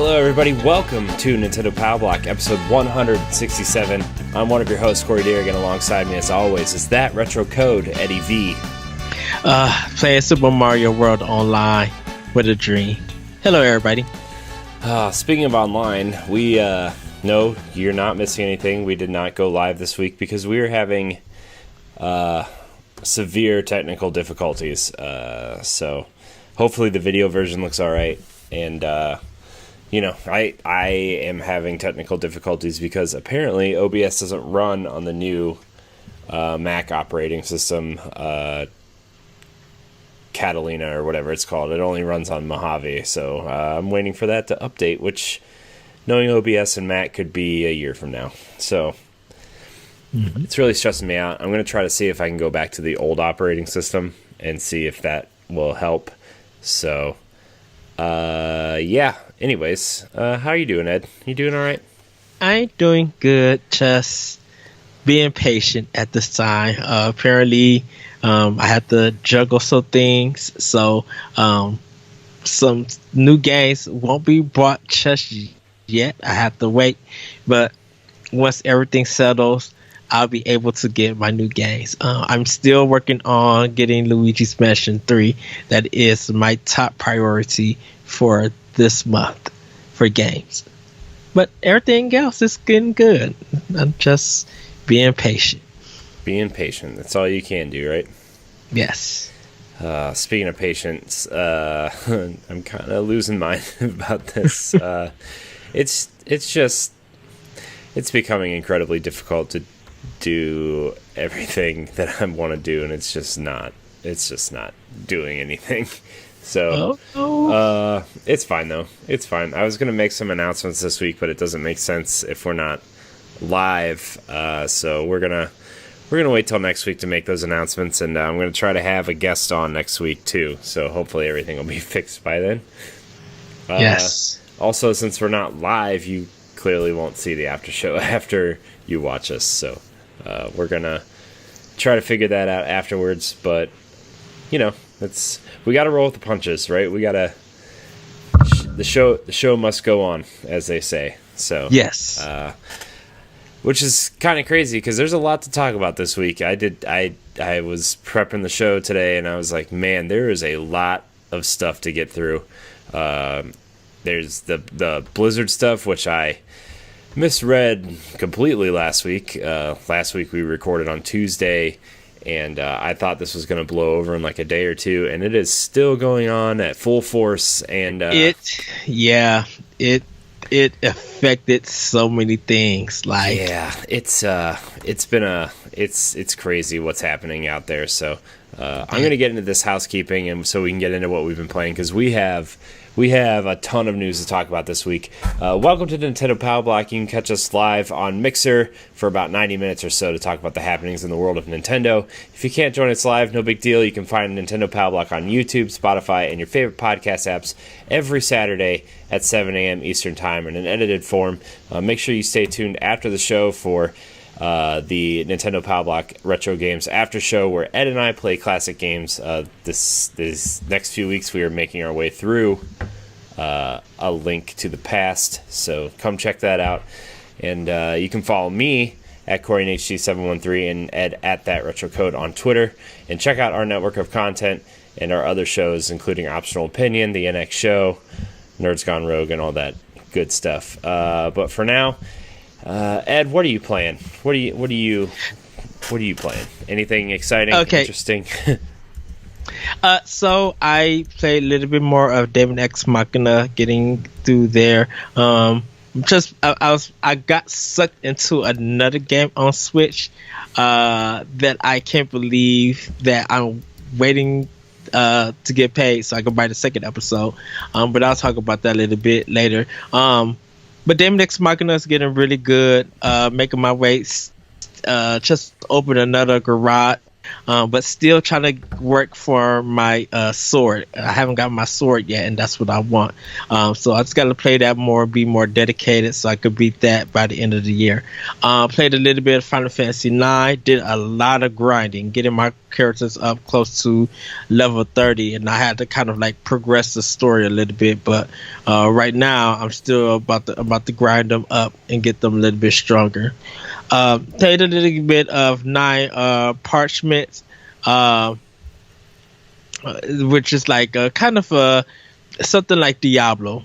Hello, everybody. Welcome to Nintendo Power Block, episode 167. I'm one of your hosts, Corey Deerigan. Alongside me, as always, is that retro code, Eddie V. Playing Super Mario World online with a dream. Hello, everybody. Speaking of online, we no, you're not missing anything. We did not go live this week because we were having severe technical difficulties. So hopefully the video version looks all right. And I am having technical difficulties because apparently OBS doesn't run on the new Mac operating system, Catalina or whatever it's called. It only runs on Mojave, so I'm waiting for that to update, which, knowing OBS and Mac, could be a year from now. So It's really stressing me out. I'm going to try to see if I can go back to the old operating system and see if that will help. So, yeah. Anyways, how are you doing, Ed? You doing all right? I'm doing good. Just being patient at this time. Apparently, I have to juggle some things. So, some new games won't be brought just yet. I have to wait. But once everything settles, I'll be able to get my new games. I'm still working on getting Luigi's Mansion 3. That is my top priority for this month for games. But everything else is getting good. I'm just being patient. Being patient. That's all you can do, right? Yes. Speaking of patience, I'm kind of losing mine about this. It's becoming incredibly difficult to do everything that I want to do, and it's just not doing anything. So it's fine though. It's fine. I was gonna make some announcements this week, but it doesn't make sense if we're not live. So we're gonna wait till next week to make those announcements, and I'm gonna try to have a guest on next week too. So hopefully everything will be fixed by then. Yes. Also, since we're not live, you clearly won't see the after show after you watch us. So we're gonna try to figure that out afterwards. But we got to roll with the punches, right? We gotta the show must go on, as they say. So yes. Which is kind of crazy because there's a lot to talk about this week. I was prepping the show today, and I was like, man, there is a lot of stuff to get through. There's the Blizzard stuff, which I misread completely last week. Last week we recorded on Tuesday, and I thought this was going to blow over in like a day or two, and it is still going on at full force. And it affected so many things. Like it's crazy what's happening out there. So I'm going to get into this housekeeping, and so we can get into what we've been playing, because we have a ton of news to talk about this week. Welcome to Nintendo Power Block. You can catch us live on Mixer for about 90 minutes or so to talk about the happenings in the world of Nintendo. If you can't join us live, no big deal. You can find Nintendo Power Block on YouTube, Spotify, and your favorite podcast apps every Saturday at 7 a.m. Eastern Time in an edited form. Make sure you stay tuned after the show for the Nintendo Power Block Retro Games After Show, where Ed and I play classic games. This next few weeks we are making our way through A Link to the Past, so come check that out. And you can follow me at CoreyNHD713 and Ed at That Retro Code on Twitter, and check out our network of content and our other shows, including Optional Opinion, the NX Show, Nerds Gone Rogue, and all that good stuff. But for now, Ed, what are you playing? What are you playing? Anything exciting? Okay. Interesting? So I played a little bit more of Daemon X Machina, getting through there. I got sucked into another game on Switch that I can't believe that I'm waiting to get paid so I can buy the second episode. But I'll talk about that a little bit later. But Daemon X Machina is getting really good. Making my way, just open another garage, but still trying to work for my sword. I haven't got my sword yet, and that's what I want. So I just got to play that more, be more dedicated, so I could beat that by the end of the year. Played a little bit of Final Fantasy IX. Did a lot of grinding, getting my characters up close to level 30, and I had to kind of like progress the story a little bit. But right now, I'm still about to grind them up and get them a little bit stronger. Played a little bit of 9 parchments, which is like kind of something like Diablo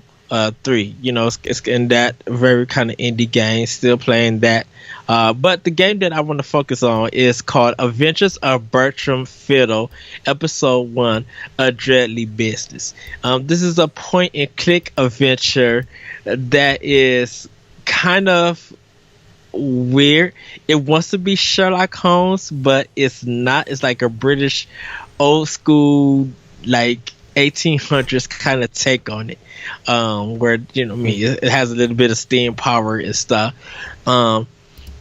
3. You know, it's in that very kind of indie game. Still playing that. But the game that I want to focus on is called Adventures of Bertram Fiddle, Episode 1, A Dreadly Business. This is a point and click adventure that is kind of weird. It wants to be Sherlock Holmes, but it's not. It's like a British old school, like 1800s kind of take on it, where, you know, it has a little bit of steam power and stuff.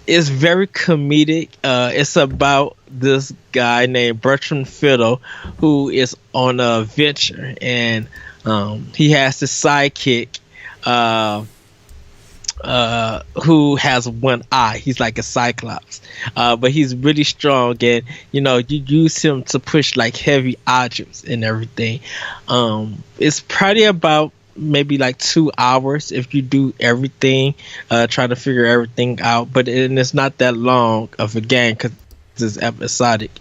It's very comedic. It's about this guy named Bertram Fiddle who is on a venture, and he has this sidekick who has one eye. He's like a cyclops, but he's really strong, and you know, you use him to push like heavy objects and everything. It's probably about maybe like 2 hours if you do everything, try to figure everything out, but it's not that long of a game because it's episodic,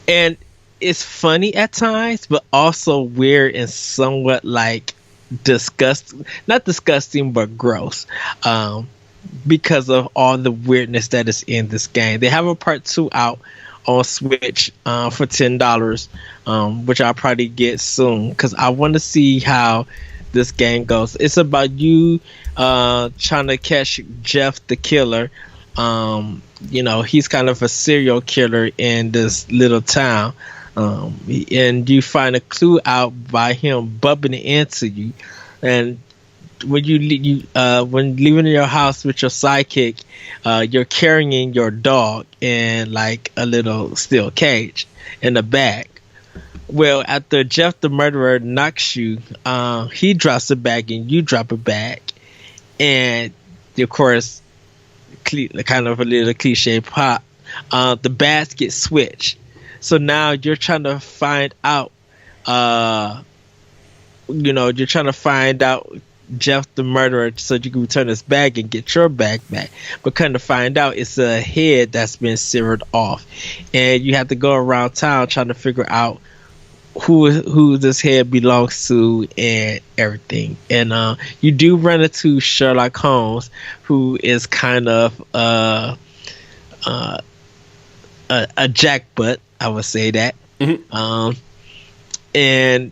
and it's funny at times, but also weird and somewhat like not disgusting, but gross, because of all the weirdness that is in this game. They have a part 2 out on Switch for $10, which I'll probably get soon because I want to see how this game goes. It's about you trying to catch Jeff the killer. You know, he's kind of a serial killer in this little town. And you find a clue out by him bumping into you, and when when leaving your house with your sidekick, you're carrying your dog in like a little steel cage in a bag. Well, after Jeff the murderer knocks you, he drops a bag and you drop a bag, and of course, kind of a little cliche pop, the bags get switched. So now you're trying to find out, you're trying to find out Jeff the murderer so you can return his bag and get your bag back. But kind of find out it's a head that's been severed off. And you have to go around town trying to figure out who this head belongs to and everything. And you do run into Sherlock Holmes, who is kind of a jackbutt, I would say that. Mm-hmm. And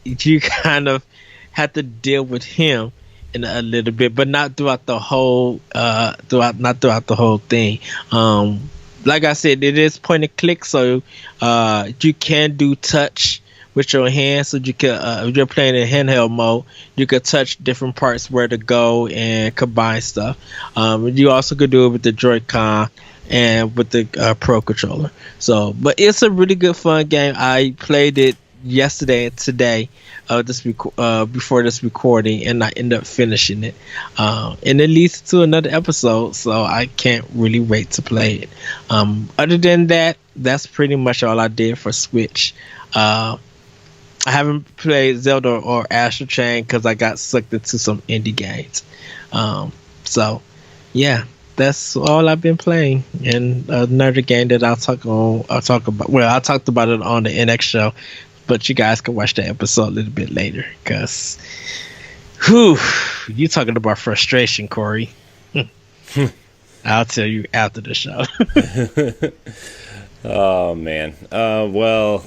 you kind of have to deal with him in a little bit, but not throughout the whole the whole thing. Like I said, it is point and click, so you can do touch with your hands. So you can, if you're playing in handheld mode, you could touch different parts where to go and combine stuff. You also could do it with the Joy-Con and with the Pro Controller. So, but it's a really good fun game. I played it yesterday and today, before this recording, and I ended up finishing it. And it leads to another episode, so I can't really wait to play it. Other than that, that's pretty much all I did for Switch. I haven't played Zelda or Astral Chain because I got sucked into some indie games. So, yeah. That's all I've been playing. And another game that I'll talk about. Well, I talked about it on the NX show, but you guys can watch that episode a little bit later. Because, you talking about frustration, Corey. I'll tell you after the show. Oh man. Well,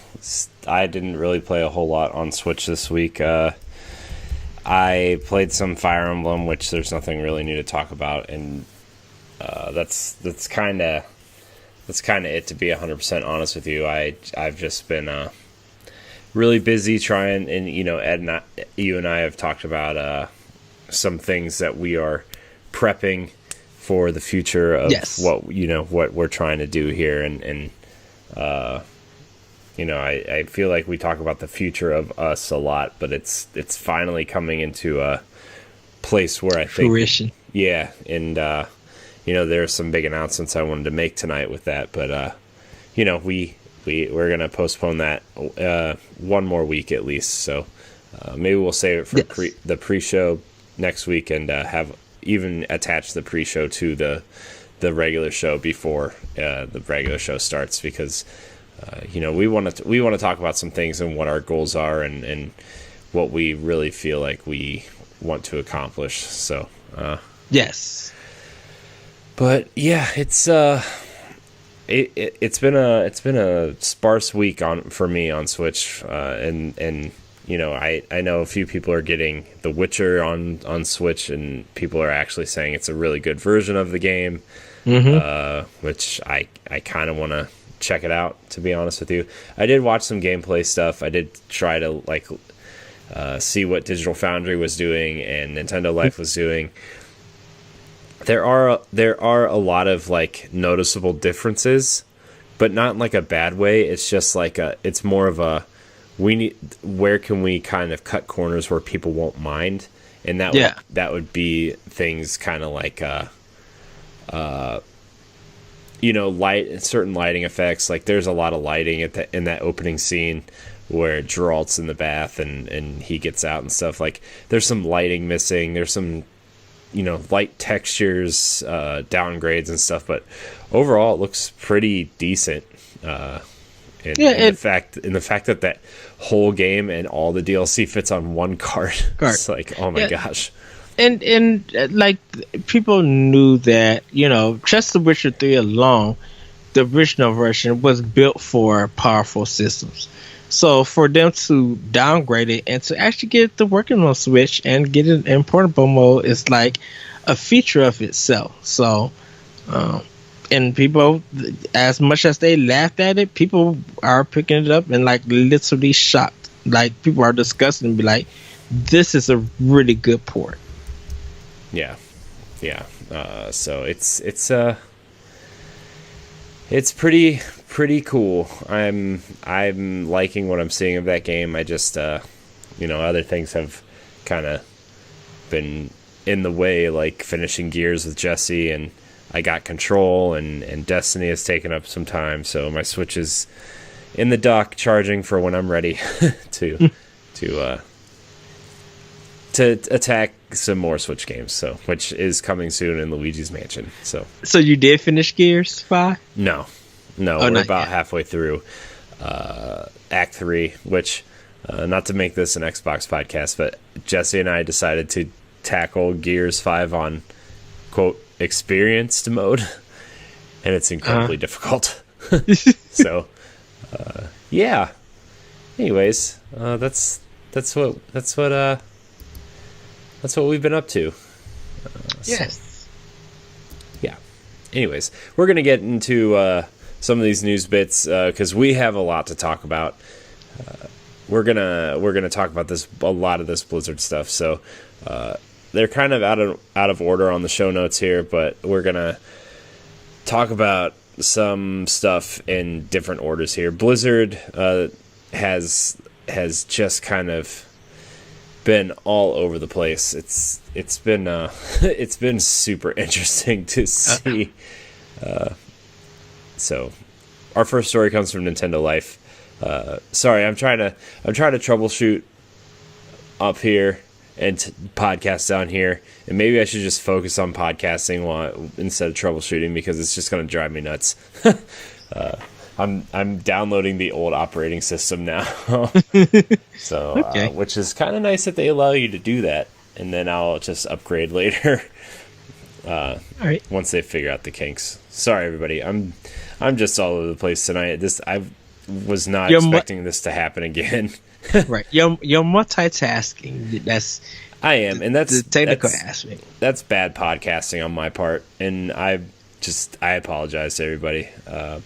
I didn't really play a whole lot on Switch this week. I played some Fire Emblem, which there's nothing really new to talk about, and that's kind of it, to be 100% honest with you. I've just been really busy trying, and Ed and you and I have talked about some things that we are prepping for the future of what we're trying to do here, and I feel like we talk about the future of us a lot, but it's finally coming into a place where I think fruition. Yeah, and there are some big announcements I wanted to make tonight with that, but we're gonna postpone that one more week at least. So maybe we'll save it for the pre-show next week and have even attach the pre-show to the regular show before the regular show starts, because we want to talk about some things and what our goals are and what we really feel like we want to accomplish. So yes, but yeah, it's been a sparse week for me on Switch, and I know a few people are getting The Witcher on Switch, and people are actually saying it's a really good version of the game, which I kind of want to check it out, to be honest with you. I did watch some gameplay stuff. I did try to see what Digital Foundry was doing and Nintendo Life was doing. There are a lot of noticeable differences, but not in a bad way. It's just it's more of a where can we kind of cut corners where people won't mind, and that would be things kind of certain lighting effects. There's a lot of lighting in that opening scene where Geralt's in the bath and he gets out and stuff. There's some lighting missing. There's some light textures, downgrades and stuff, but overall it looks pretty decent. The fact that whole game and all the DLC fits on one card. It's oh my gosh. And people knew that, just The Witcher 3 alone, the original version was built for powerful systems. So for them to downgrade it and to actually get it to working on Switch and get it in portable mode is a feature of itself. So, and people, as much as they laughed at it, people are picking it up and literally shocked. People are discussing and be like, this is a really good port. Yeah. So it's pretty cool. I'm liking what I'm seeing of that game. I just other things have kind of been in the way, finishing Gears with Jesse, and I got Control, and Destiny has taken up some time, so my Switch is in the dock charging for when I'm ready to attack some more Switch games, so which is coming soon in Luigi's Mansion. So you did finish Gears 5? No, we're about halfway through Act 3, which not to make this an Xbox podcast, but Jesse and I decided to tackle Gears 5 on quote experienced mode, and it's incredibly difficult. So yeah, anyways, that's what we've been up to. Yes. Yeah. Anyways, we're gonna get into some of these news bits because we have a lot to talk about. We're gonna talk about a lot of this Blizzard stuff. So they're kind of out of order on the show notes here, but we're gonna talk about some stuff in different orders here. Blizzard has just kind of been all over the place. It's been it's been super interesting to see. So our first story comes from Nintendo Life. Sorry, I'm trying to troubleshoot up here and podcast down here, and maybe I should just focus on podcasting instead of troubleshooting, because it's just going to drive me nuts. I'm downloading the old operating system now, so okay. Which is kind of nice that they allow you to do that, and then I'll just upgrade later. All right. Once they figure out the kinks. Sorry, everybody. I'm just all over the place tonight. I was not expecting this to happen again. Right, you're multitasking. I am, and that's the technical aspect. That's bad podcasting on my part, and I apologize to everybody.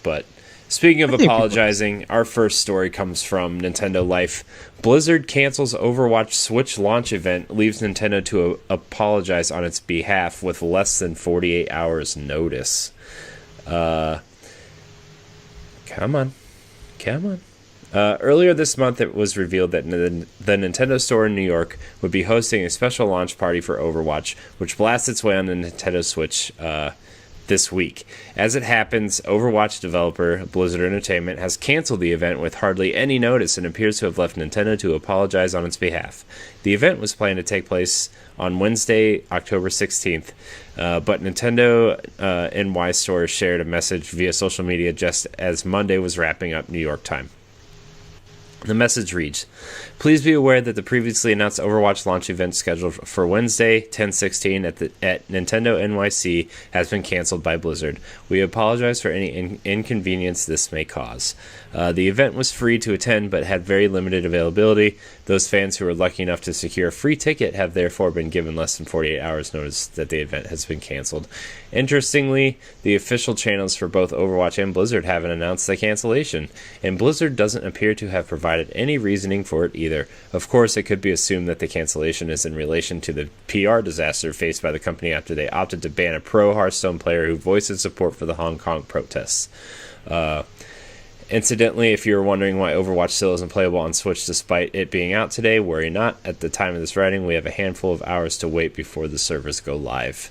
But speaking of apologizing, our first story comes from Nintendo Life. Blizzard cancels Overwatch Switch launch event, leaves Nintendo to apologize on its behalf with less than 48 hours notice. Come on. Earlier this month, it was revealed that the Nintendo Store in New York would be hosting a special launch party for Overwatch, which blasts its way on the Nintendo Switch this week. As it happens, Overwatch developer Blizzard Entertainment has canceled the event with hardly any notice and appears to have left Nintendo to apologize on its behalf. The event was planned to take place on Wednesday, October 16th, but Nintendo NY Store shared a message via social media just as Monday was wrapping up New York time. The message reads, "Please be aware that the previously announced Overwatch launch event scheduled for Wednesday, 10/16 at Nintendo NYC has been canceled by Blizzard. We apologize for any inconvenience this may cause. The event was free to attend but had very limited availability. Those fans who were lucky enough to secure a free ticket have therefore been given less than 48 hours notice that the event has been canceled." Interestingly, the official channels for both Overwatch and Blizzard haven't announced the cancellation, and Blizzard doesn't appear to have provided any reasoning for it either. Of course, it could be assumed that the cancellation is in relation to the PR disaster faced by the company after they opted to ban a pro Hearthstone player who voiced his support for the Hong Kong protests. Incidentally, if you're wondering why Overwatch still isn't playable on Switch despite it being out today, worry not. At the time of this writing, we have a handful of hours to wait before the servers go live.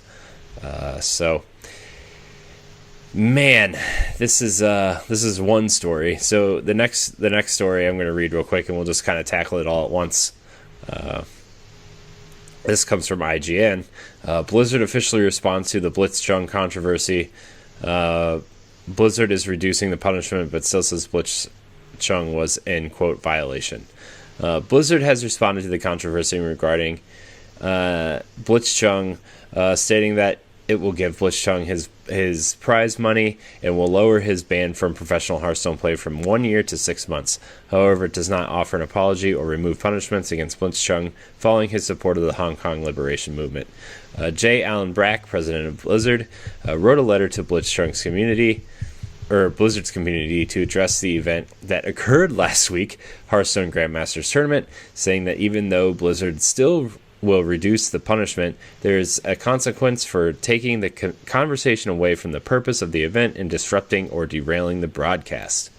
Man, this is one story. So the next story I'm going to read real quick, and we'll just kind of tackle it all at once. This comes from IGN. Blizzard officially responds to the Blitzchung controversy. Blizzard is reducing the punishment, but still says Blitzchung was in, quote, violation. Blizzard has responded to the controversy regarding Blitzchung, stating that it will give Blitzchung his prize money and will lower his ban from professional Hearthstone play from 1 year to 6 months. However, it does not offer an apology or remove punishments against Blitzchung following his support of the Hong Kong liberation movement. J. Allen Brack, president of Blizzard, wrote a letter to Blitzchung's community, or Blizzard's community, to address the event that occurred last week, Hearthstone Grandmasters Tournament, saying that even though Blizzard still will reduce the punishment, there is a consequence for taking the conversation away from the purpose of the event and disrupting or derailing the broadcast.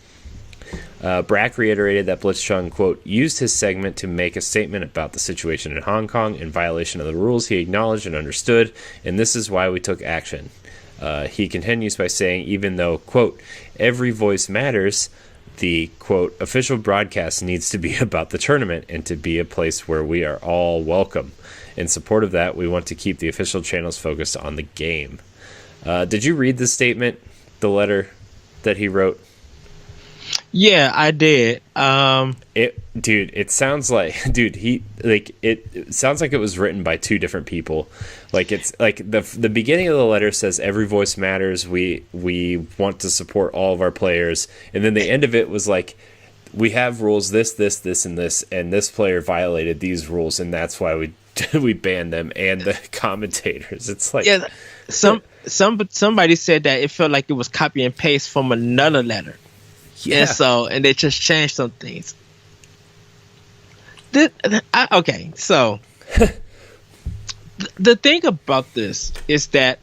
Brack reiterated that Blitzchung, quote, used his segment to make a statement about the situation in Hong Kong in violation of the rules he acknowledged and understood, and this is why we took action. He continues by saying, even though, quote, every voice matters, the, quote, official broadcast needs to be about the tournament and to be a place where we are all welcome. In support of that, we want to keep the official channels focused on the game. Did you read the statement, the letter that he wrote? Yeah, I did. It sounds like, it sounds like it was written by two different people. Like, it's like the beginning of the letter says every voice matters. We want to support all of our players, and then the end of it was like, we have rules, this, and this player violated these rules, and that's why we banned them and the commentators. It's like, yeah, somebody said that it felt like it was copy and paste from another letter. Yeah. And they just changed some things. Okay, so the thing about this is that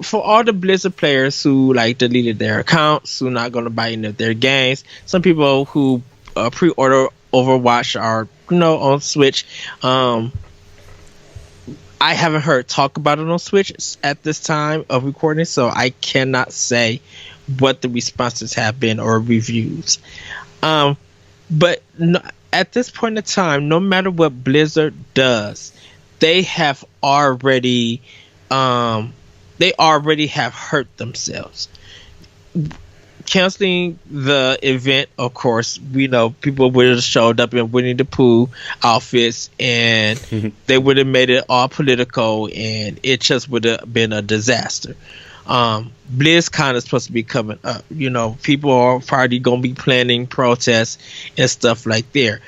for all the Blizzard players who like deleted their accounts, who not going to buy any of their games, some people who pre-order Overwatch are on Switch. I haven't heard talk about it on Switch at this time of recording, so I cannot say what the responses have been or reviews. But at this point in time, no matter what Blizzard does, they have already have hurt themselves. Canceling the event, of course, we know people would have showed up in Winnie the Pooh outfits and they would have made it all political and it just would have been a disaster. BlizzCon is supposed to be coming up. People are probably going to be planning protests and stuff like there.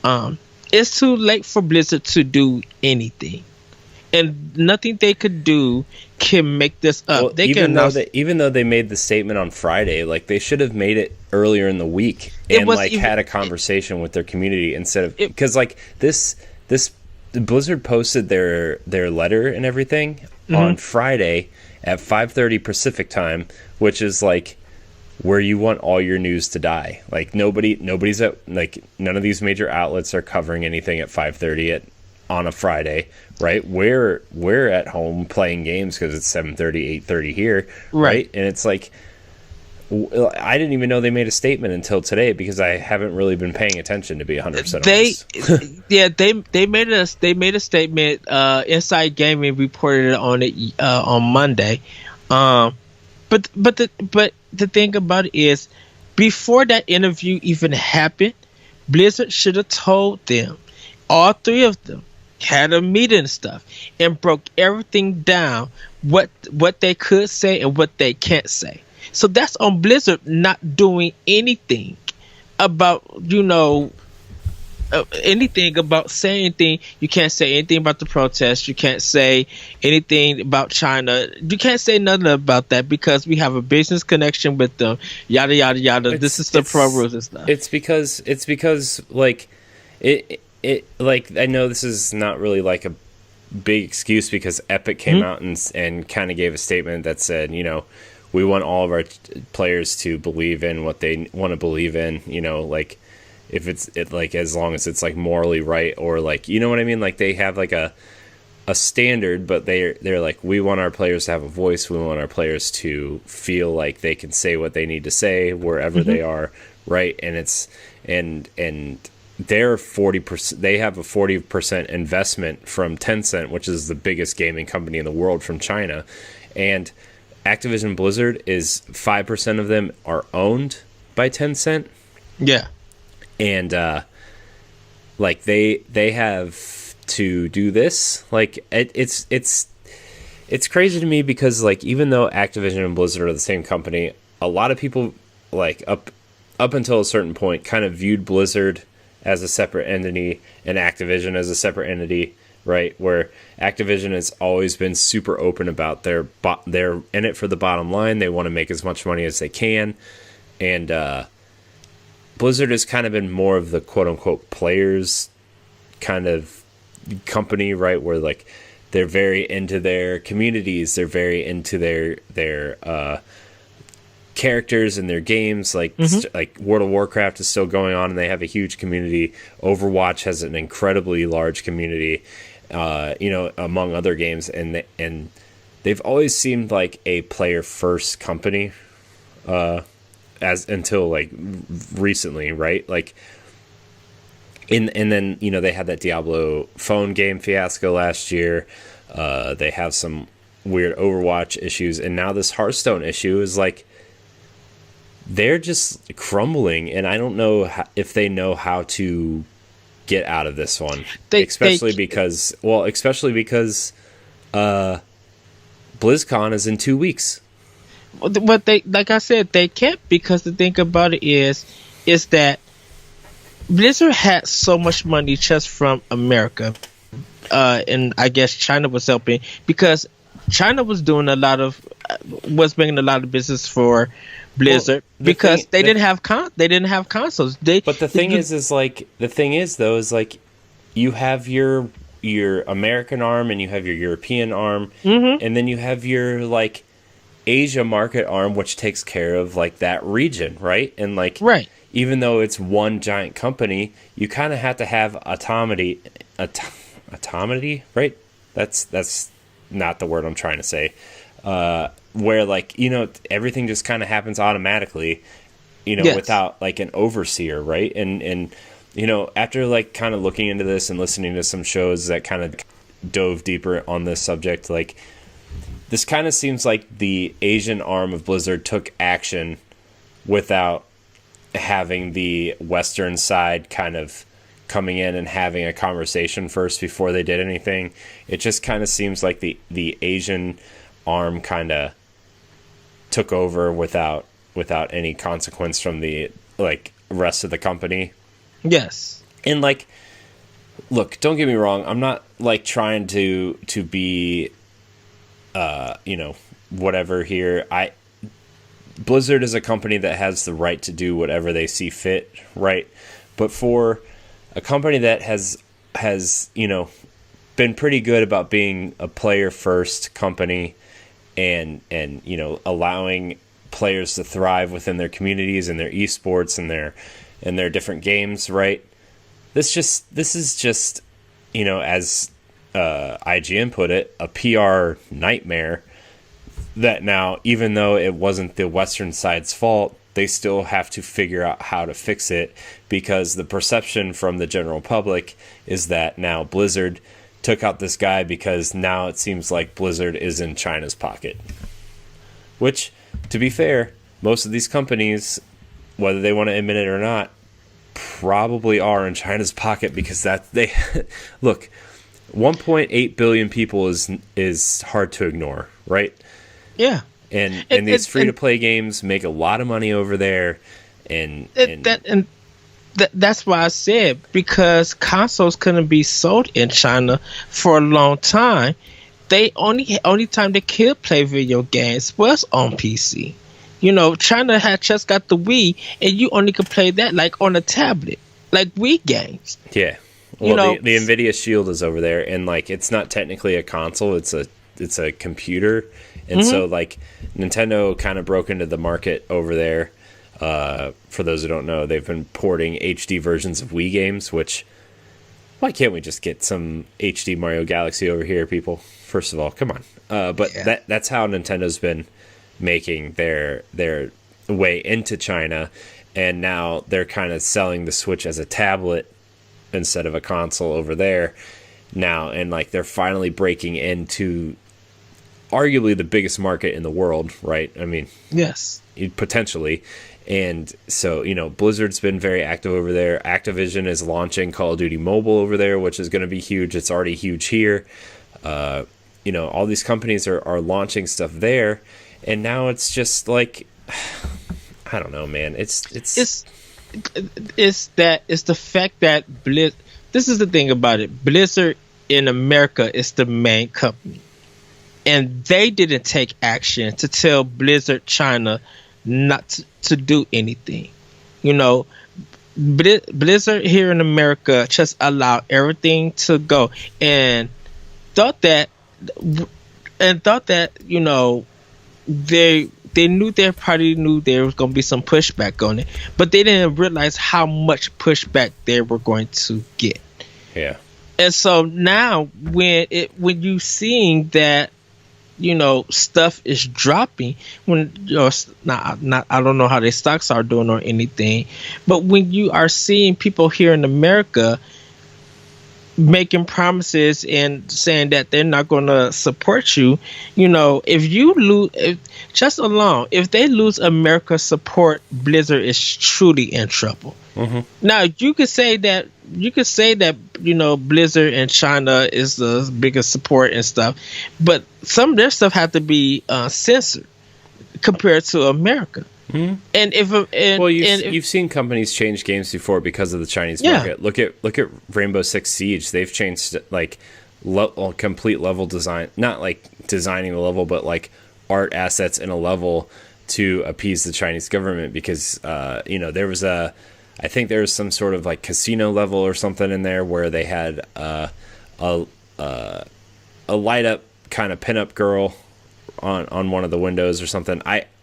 It's too late for Blizzard to do anything. And nothing they could do can make this up. Well, even though they made the statement on Friday, like they should have made it earlier in the week and had a conversation with their community instead of because this Blizzard posted their letter and everything on Friday at 5:30 Pacific time, which is like where you want all your news to die. Like nobody's at none of these major outlets are covering anything at 5:30 on a Friday, right? We're at home playing games because it's 7:30, 8:30 here, right? And it's like I didn't even know they made a statement until today because I haven't really been paying attention, to be 100% honest. They made a statement. Inside Gaming reported on it on Monday. But the thing about it is, before that interview even happened, Blizzard should have told them. All three of them had a meeting and stuff and broke everything down, what they could say and what they can't say. So that's on Blizzard not doing anything about, anything about saying anything. You can't say anything about the protests. You can't say anything about China. You can't say nothing about that because we have a business connection with them. Yada yada yada. This is the pro rules and stuff. It's because like it like, I know this is not really like a big excuse because Epic came out and kind of gave a statement that said, we want all of our players to believe in what they want to believe in, like if it's like as long as it's like morally right, or like, you know what I mean? Like they have like a standard, but they're like, we want our players to have a voice. We want our players to feel like they can say what they need to say wherever they are, right? And it's and they're 40%. They have a 40% investment from Tencent, which is the biggest gaming company in the world, from China, and Activision Blizzard is 5% of them are owned by Tencent. Yeah. And like they have to do this. Like it's crazy to me because like even though Activision and Blizzard are the same company, a lot of people like up until a certain point kind of viewed Blizzard as a separate entity and Activision as a separate entity. Right, where Activision has always been super open about they're in it for the bottom line. They want to make as much money as they can, and Blizzard has kind of been more of the quote unquote players kind of company, right? Where like they're very into their communities, they're very into their characters and their games. Like like World of Warcraft is still going on, and they have a huge community. Overwatch has an incredibly large community. Among other games, and they've always seemed like a player first company, as until like recently, right? Like, and then they had that Diablo phone game fiasco last year. They have some weird Overwatch issues, and now this Hearthstone issue is like they're just crumbling, and I don't know if they know how to get out of this one, especially because BlizzCon is in 2 weeks. But they, like I said, they can't, because the thing about it is that Blizzard had so much money just from America, and I guess China was helping because China was doing was making a lot of business for Blizzard, because they didn't have consoles. But the thing is you have your American arm and you have your European arm, and then you have your like Asia market arm, which takes care of like that region, right? And like even though it's one giant company, you kind of have to have autonomy, right? That's not the word I'm trying to say. Where like everything just kind of happens automatically, without like an overseer, right? And after like kind of looking into this and listening to some shows that kind of dove deeper on this subject, like this kind of seems like the Asian arm of Blizzard took action without having the Western side kind of coming in and having a conversation first before they did anything. It just kind of seems like the Asian arm kind of took over without any consequence from the like rest of the company. Yes. And like, look, don't get me wrong, I'm not like trying to be whatever here. Blizzard is a company that has the right to do whatever they see fit, right? But for a company that has been pretty good about being a player first company and allowing players to thrive within their communities and their esports and their different games, right? This is just as IGN put it, a PR nightmare. That now, even though it wasn't the Western side's fault, they still have to figure out how to fix it, because the perception from the general public is that now Blizzard took out this guy because now it seems like Blizzard is in China's pocket. Which, to be fair, most of these companies, whether they want to admit it or not, probably are in China's pocket, because that they look, 1.8 billion people is hard to ignore, right? Yeah. And these free to play games make a lot of money over there, that's why I said, because consoles couldn't be sold in China for a long time. They only time they could play video games was on PC. China had just got the Wii, and you only could play that like on a tablet, like Wii games. Yeah. Well, the Nvidia Shield is over there, and like it's not technically a console; it's a computer, and so like Nintendo kind of broke into the market over there. For those who don't know, they've been porting HD versions of Wii games. Which, why can't we just get some HD Mario Galaxy over here, people? First of all, come on. But that's how Nintendo's been making their way into China, and now they're kind of selling the Switch as a tablet instead of a console over there now, and like they're finally breaking into arguably the biggest market in the world, right? I mean, yes, potentially. And so, Blizzard's been very active over there. Activision is launching Call of Duty Mobile over there, which is going to be huge. It's already huge here. All these companies are launching stuff there, and now it's just like, I don't know, man. It's the fact that this is the thing about it. Blizzard in America is the main company, and they didn't take action to tell Blizzard China not to do anything. Blizzard here in America just allowed everything to go, and thought that they probably knew there was going to be some pushback on it, but they didn't realize how much pushback they were going to get. Yeah. And so now when you seeing that stuff is dropping, when not I don't know how their stocks are doing or anything, but when you are seeing people here in America making promises and saying that they're not going to support you, if you lose, if they lose America's support, Blizzard is truly in trouble. Mm-hmm. Now you could say that Blizzard and China is the biggest support and stuff, but some of their stuff have to be censored compared to America. Mm-hmm. And you've seen companies change games before because of the Chinese market. Look at Rainbow Six Siege. They've changed like complete level design, not like designing the level, but like art assets in a level to appease the Chinese government, because I think there was some sort of like casino level or something in there where they had a light up kind of pinup girl on one of the windows or something.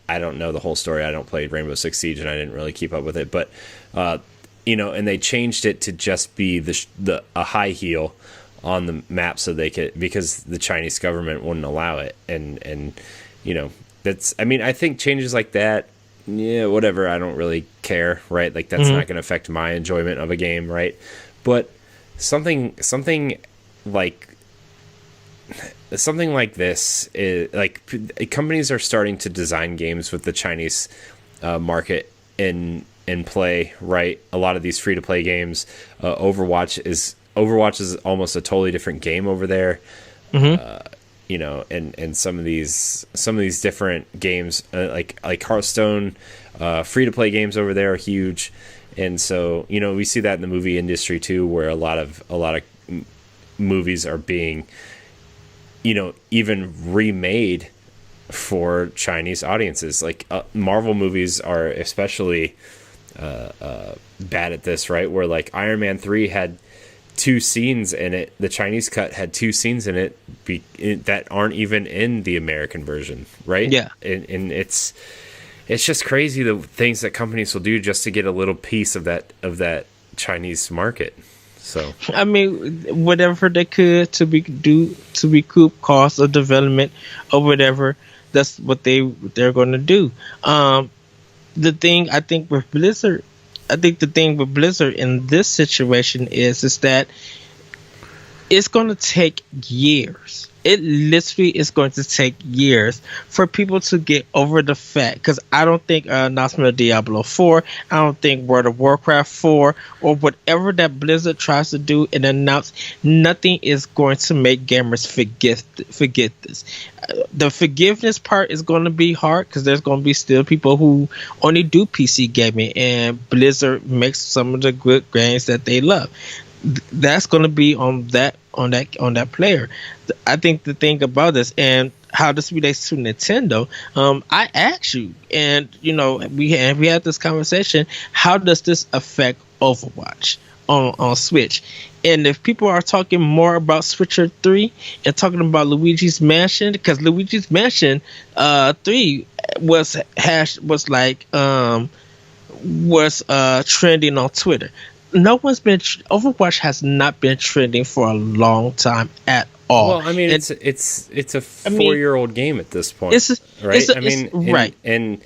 I don't know the whole story. I don't play Rainbow Six Siege, and I didn't really keep up with it. But and they changed it to just be a high heel on the map, so they could, because the Chinese government wouldn't allow it. And that's, I mean, I think changes like that, yeah, whatever. I don't really care, right? Like that's not going to affect my enjoyment of a game, right? But something like this is like, companies are starting to design games with the Chinese market in play, right? A lot of these free to play games, Overwatch is almost a totally different game over there. And some of these different games, like Hearthstone, free to play games over there are huge. And so, we see that in the movie industry too, where a lot of movies are being, even remade for Chinese audiences. Like Marvel movies are especially bad at this, right? Where like Iron Man 3 had 2 scenes in it. The Chinese cut had 2 scenes in it that aren't even in the American version, right? Yeah. And it's just crazy the things that companies will do just to get a little piece of that Chinese market. So I mean, whatever they could to recoup costs of development or whatever, that's what they're going to do. The thing I think with Blizzard, I think the thing with Blizzard in this situation is that it's going to take years. It literally is going to take years for people to get over the fact. Because I don't think announcement of Diablo 4, I don't think World of Warcraft 4, or whatever that Blizzard tries to do and announce, nothing is going to make gamers forget this. The forgiveness part is going to be hard because there's going to be still people who only do PC gaming, and Blizzard makes some of the good games that they love. That's going to be on that player. I think the thing about this and how this relates to Nintendo, I asked you, and we had this conversation. How does this affect Overwatch on Switch? And if people are talking more about Switcher 3 and talking about Luigi's Mansion, because Luigi's Mansion 3 was trending on Twitter. Overwatch has not been trending for a long time at all. Well, I mean, it's a 4-year-old game at this point, right? Right. And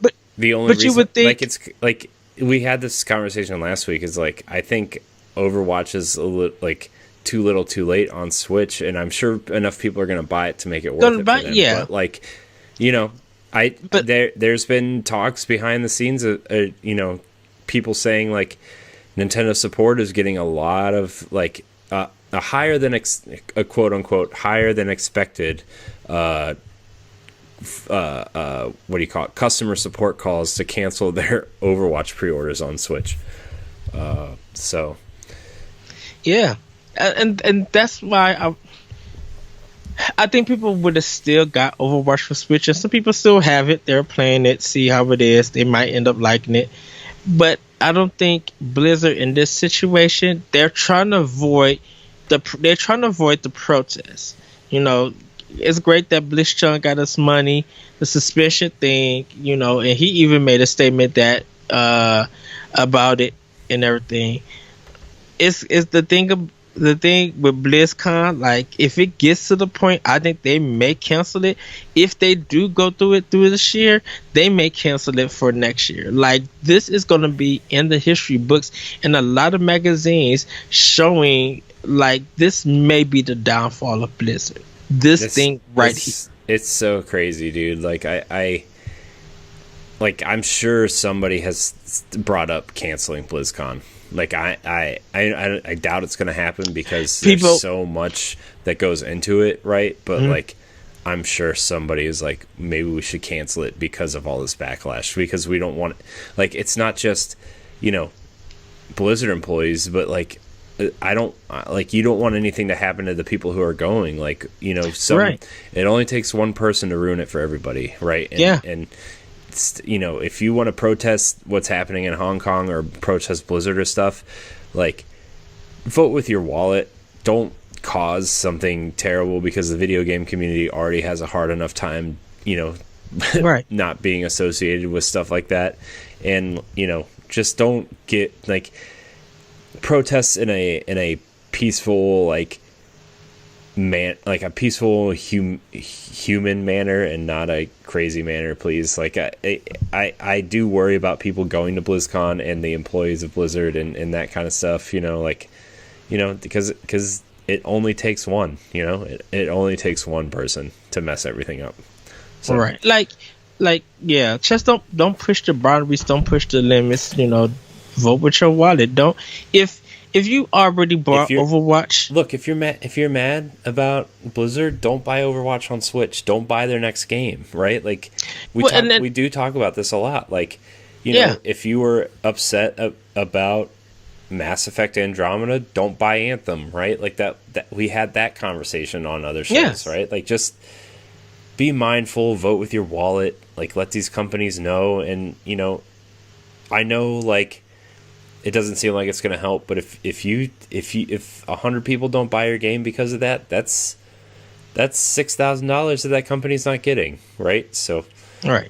but the only reason, you would think, like, it's like we had this conversation last week, is like I think Overwatch is too little, too late on Switch, and I'm sure enough people are going to buy it to make it worth it for them. Yeah. But like, there's been talks behind the scenes of people saying like Nintendo support is getting a lot of like a higher than a quote unquote higher than expected what do you call it, customer support calls to cancel their Overwatch pre-orders on Switch. So yeah, and that's why I think people would have still got Overwatch for Switch, and some people still have it. They're playing it, see how it is. They might end up liking it. But I don't think Blizzard in this situation, they're trying to avoid the protests. It's great that BlizzCon got us money, the suspension thing, and he even made a statement that about it and everything. It's the thing with BlizzCon, like if it gets to the point, I think they may cancel it. If they do go through this year, they may cancel it for next year. Like this is going to be in the history books and a lot of magazines showing like this may be the downfall of Blizzard. This thing right here. It's so crazy, dude. Like I'm sure somebody has brought up canceling BlizzCon. Like I doubt it's going to happen because there's so much that goes into it, right? But like, I'm sure somebody is like, maybe we should cancel it because of all this backlash. Because we don't want, like, it's not just Blizzard employees, but like, I don't like, you don't want anything to happen to the people who are going. Like, right. It only takes one person to ruin it for everybody, right? And if you want to protest what's happening in Hong Kong or protest Blizzard or stuff, like, vote with your wallet. Don't cause something terrible because the video game community already has a hard enough time, right, not being associated with stuff like that. And, just don't get like protests in a peaceful, like, a peaceful human manner and not a crazy manner, please. Like I do worry about people going to BlizzCon and the employees of Blizzard and that kind of stuff, because it only takes one, it only takes one person to mess everything up. So. Right. Like yeah, just don't push the boundaries, don't push the limits, vote with your wallet. Don't if you already bought Overwatch, look, if you're mad about Blizzard, don't buy Overwatch on Switch. Don't buy their next game, right? Like we do talk about this a lot. Like, if you were upset about Mass Effect Andromeda, don't buy Anthem, right? Like that we had that conversation on other shows, right? Like, just be mindful, vote with your wallet, like, let these companies know. And I know, like, it doesn't seem like it's going to help, but if 100 people don't buy your game because of that, that's $6,000 that company's not getting, right? So, right.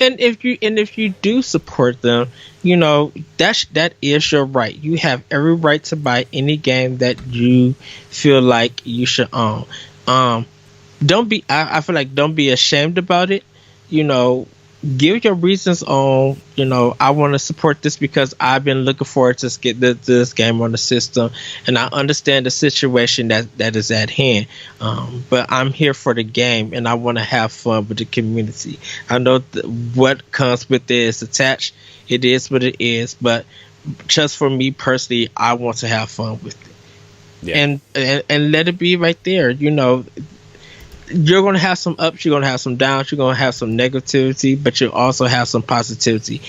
And if you do support them, that is your right. You have every right to buy any game that you feel like you should own. Um, don't be. I feel like don't be ashamed about it. You know, give your reasons on. I want to support this because I've been looking forward to get this game on the system, and I understand the situation that is at hand. But I'm here for the game, and I want to have fun with the community. I know what comes with it is attached. It is what it is, but just for me personally, I want to have fun with it. Yeah. And let it be right there. You're going to have some ups, you're going to have some downs, you're going to have some negativity, but you'll also have some positivity.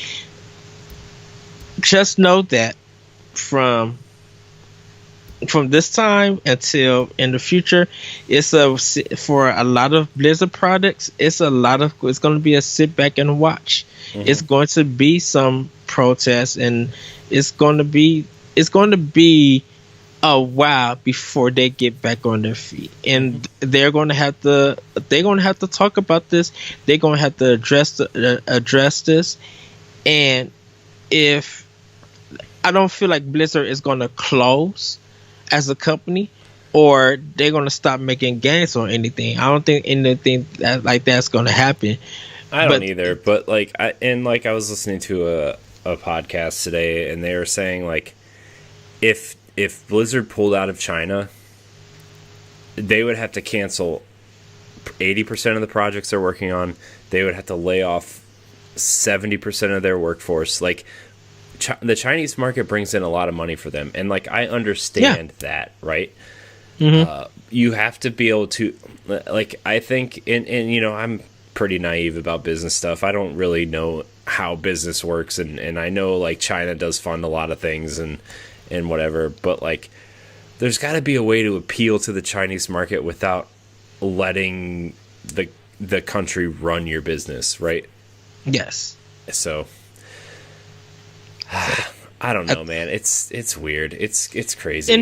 Just know that from this time until in the future, for a lot of Blizzard products, it's going to be a sit back and watch. Mm-hmm. It's going to be some protests, and it's going to be a while before they get back on their feet, and they're going to have to talk about this. They're going to have to address this. And if I don't feel like Blizzard is going to close as a company, or they're going to stop making games or anything. I don't think anything like that's going to happen. I don't either. But I was listening to a podcast today, and they were saying like if Blizzard pulled out of China, they would have to cancel 80% of the projects they're working on. They would have to lay off 70% of their workforce. Like, the Chinese market brings in a lot of money for them. And, I understand that, right? Mm-hmm. You have to be able to, I think, and I'm pretty naive about business stuff. I don't really know how business works. And I know, China does fund a lot of things and whatever, but there's got to be a way to appeal to the Chinese market without letting the country run your business, right? Yes. So I don't know, man. It's weird. It's crazy.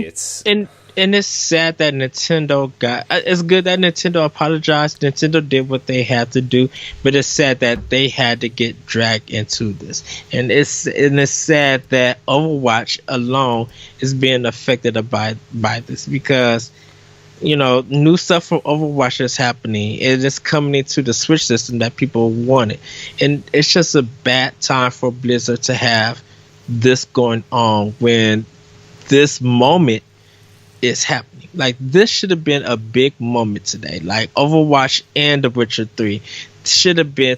And it's sad that Nintendo it's good that Nintendo apologized. Nintendo did what they had to do, but it's sad that they had to get dragged into this. And it's sad that Overwatch alone is being affected by this, because new stuff from Overwatch is happening. It is coming into the Switch system that people wanted, and it's just a bad time for Blizzard to have this going on when this moment is happening. This should have been a big moment today. Overwatch and The Witcher 3 should have been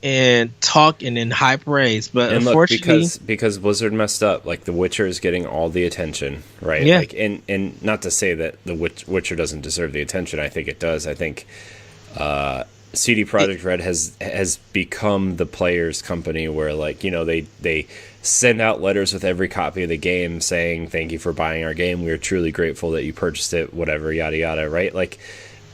in talk and in high praise. But and unfortunately, look, because Blizzard messed up, The Witcher is getting all the attention, right? Yeah. And not to say that The Witcher doesn't deserve the attention. I think it does. I think CD Projekt Red has become the players' company where they send out letters with every copy of the game saying thank you for buying our game. We are truly grateful that you purchased it. Whatever, yada yada. Right?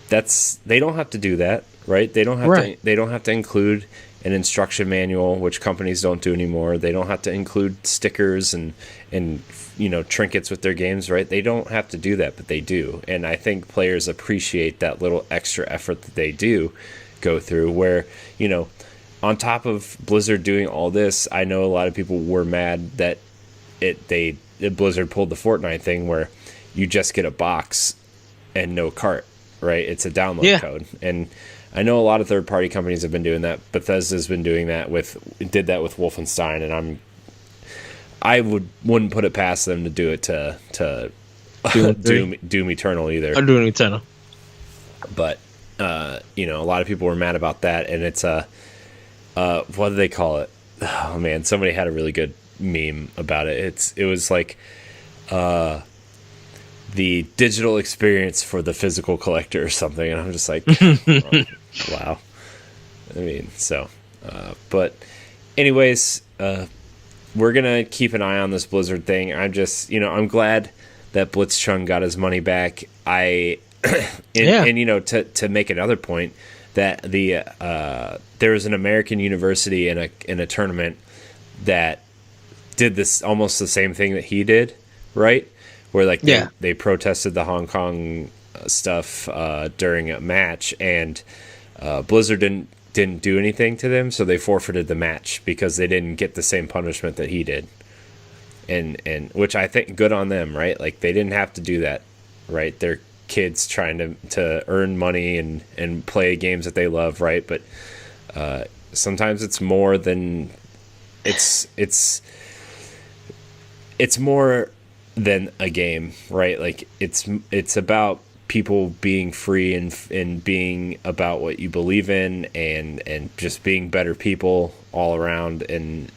They don't have to do that. Right? They don't have to include an instruction manual, which companies don't do anymore. They don't have to include stickers and trinkets with their games, right? They don't have to do that, but they do. And I think players appreciate that little extra effort that they do go through, where, on top of Blizzard doing all this, I know a lot of people were mad that Blizzard pulled the Fortnite thing where you just get a box and no cart, right? It's a download code. And I know a lot of third-party companies have been doing that. Bethesda's been doing that did that with Wolfenstein, and I wouldn't put it past them to do it to Doom Eternal either. Or Doom Eternal. But a lot of people were mad about that, and it's what do they call it? Oh man, somebody had a really good meme about it. It was the digital experience for the physical collector or something, and I'm just like, wow. I mean, but anyways, we're gonna keep an eye on this Blizzard thing. I'm just, I'm glad that Blitzchung got his money back. And to make another point, that there was an American university in a tournament that did this almost the same thing that he did, right? Where they protested the Hong Kong stuff during a match, and Blizzard didn't didn't do anything to them, so they forfeited the match because they didn't get the same punishment that he did. And which I think good on them, right? Like they didn't have to do that, right? They're kids trying to earn money and play games that they love, right? But sometimes it's more than it's more than a game, right? Like it's about people being free and being about what you believe in and just being better people all around, and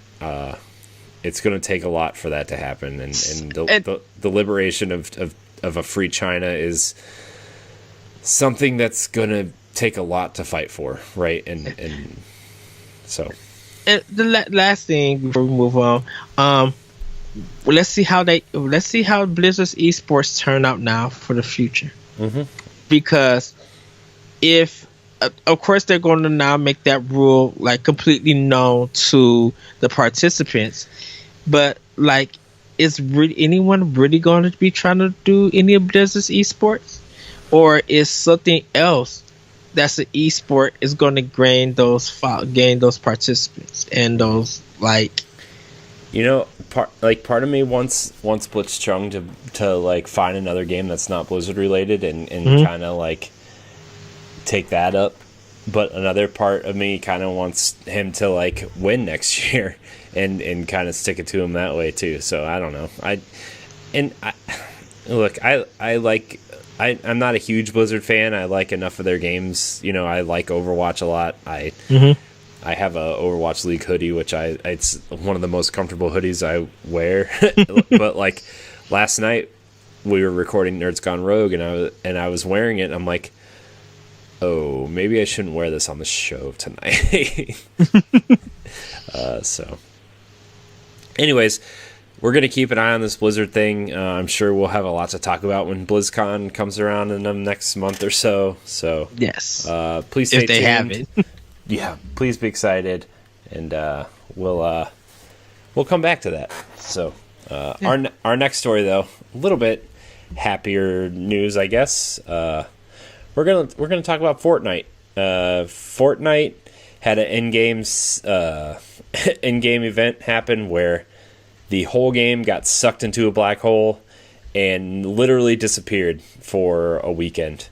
it's going to take a lot for that to happen, and the liberation of a free China is something that's going to take a lot to fight for, right? And so the last thing before we move on, let's see how Blizzard's esports turn out now for the future. Mm-hmm. Because if of course they're going to now make that rule like completely known to the participants, but like is anyone really going to be trying to do any of Blizzard's esports, or is something else that's an esport is going to gain those participants and those like. You know, part of me wants Blitzchung to like find another game that's not Blizzard related and kind of like take that up, but another part of me kind of wants him to like win next year and kind of stick it to him that way too. So I don't know. I'm not a huge Blizzard fan. I like enough of their games. You know, I like Overwatch a lot. I have a Overwatch League hoodie, which it's one of the most comfortable hoodies I wear. But like last night, we were recording Nerds Gone Rogue, and I was wearing it. And I'm like, oh, maybe I shouldn't wear this on the show tonight. So, anyways, we're gonna keep an eye on this Blizzard thing. I'm sure we'll have a lot to talk about when BlizzCon comes around in the next month or so. So yes, please stay tuned. If they have it. Yeah, please be excited, and we'll come back to that. So our next story, though, a little bit happier news, I guess. We're gonna talk about Fortnite. Fortnite had an in-game event happen where the whole game got sucked into a black hole and literally disappeared for a weekend.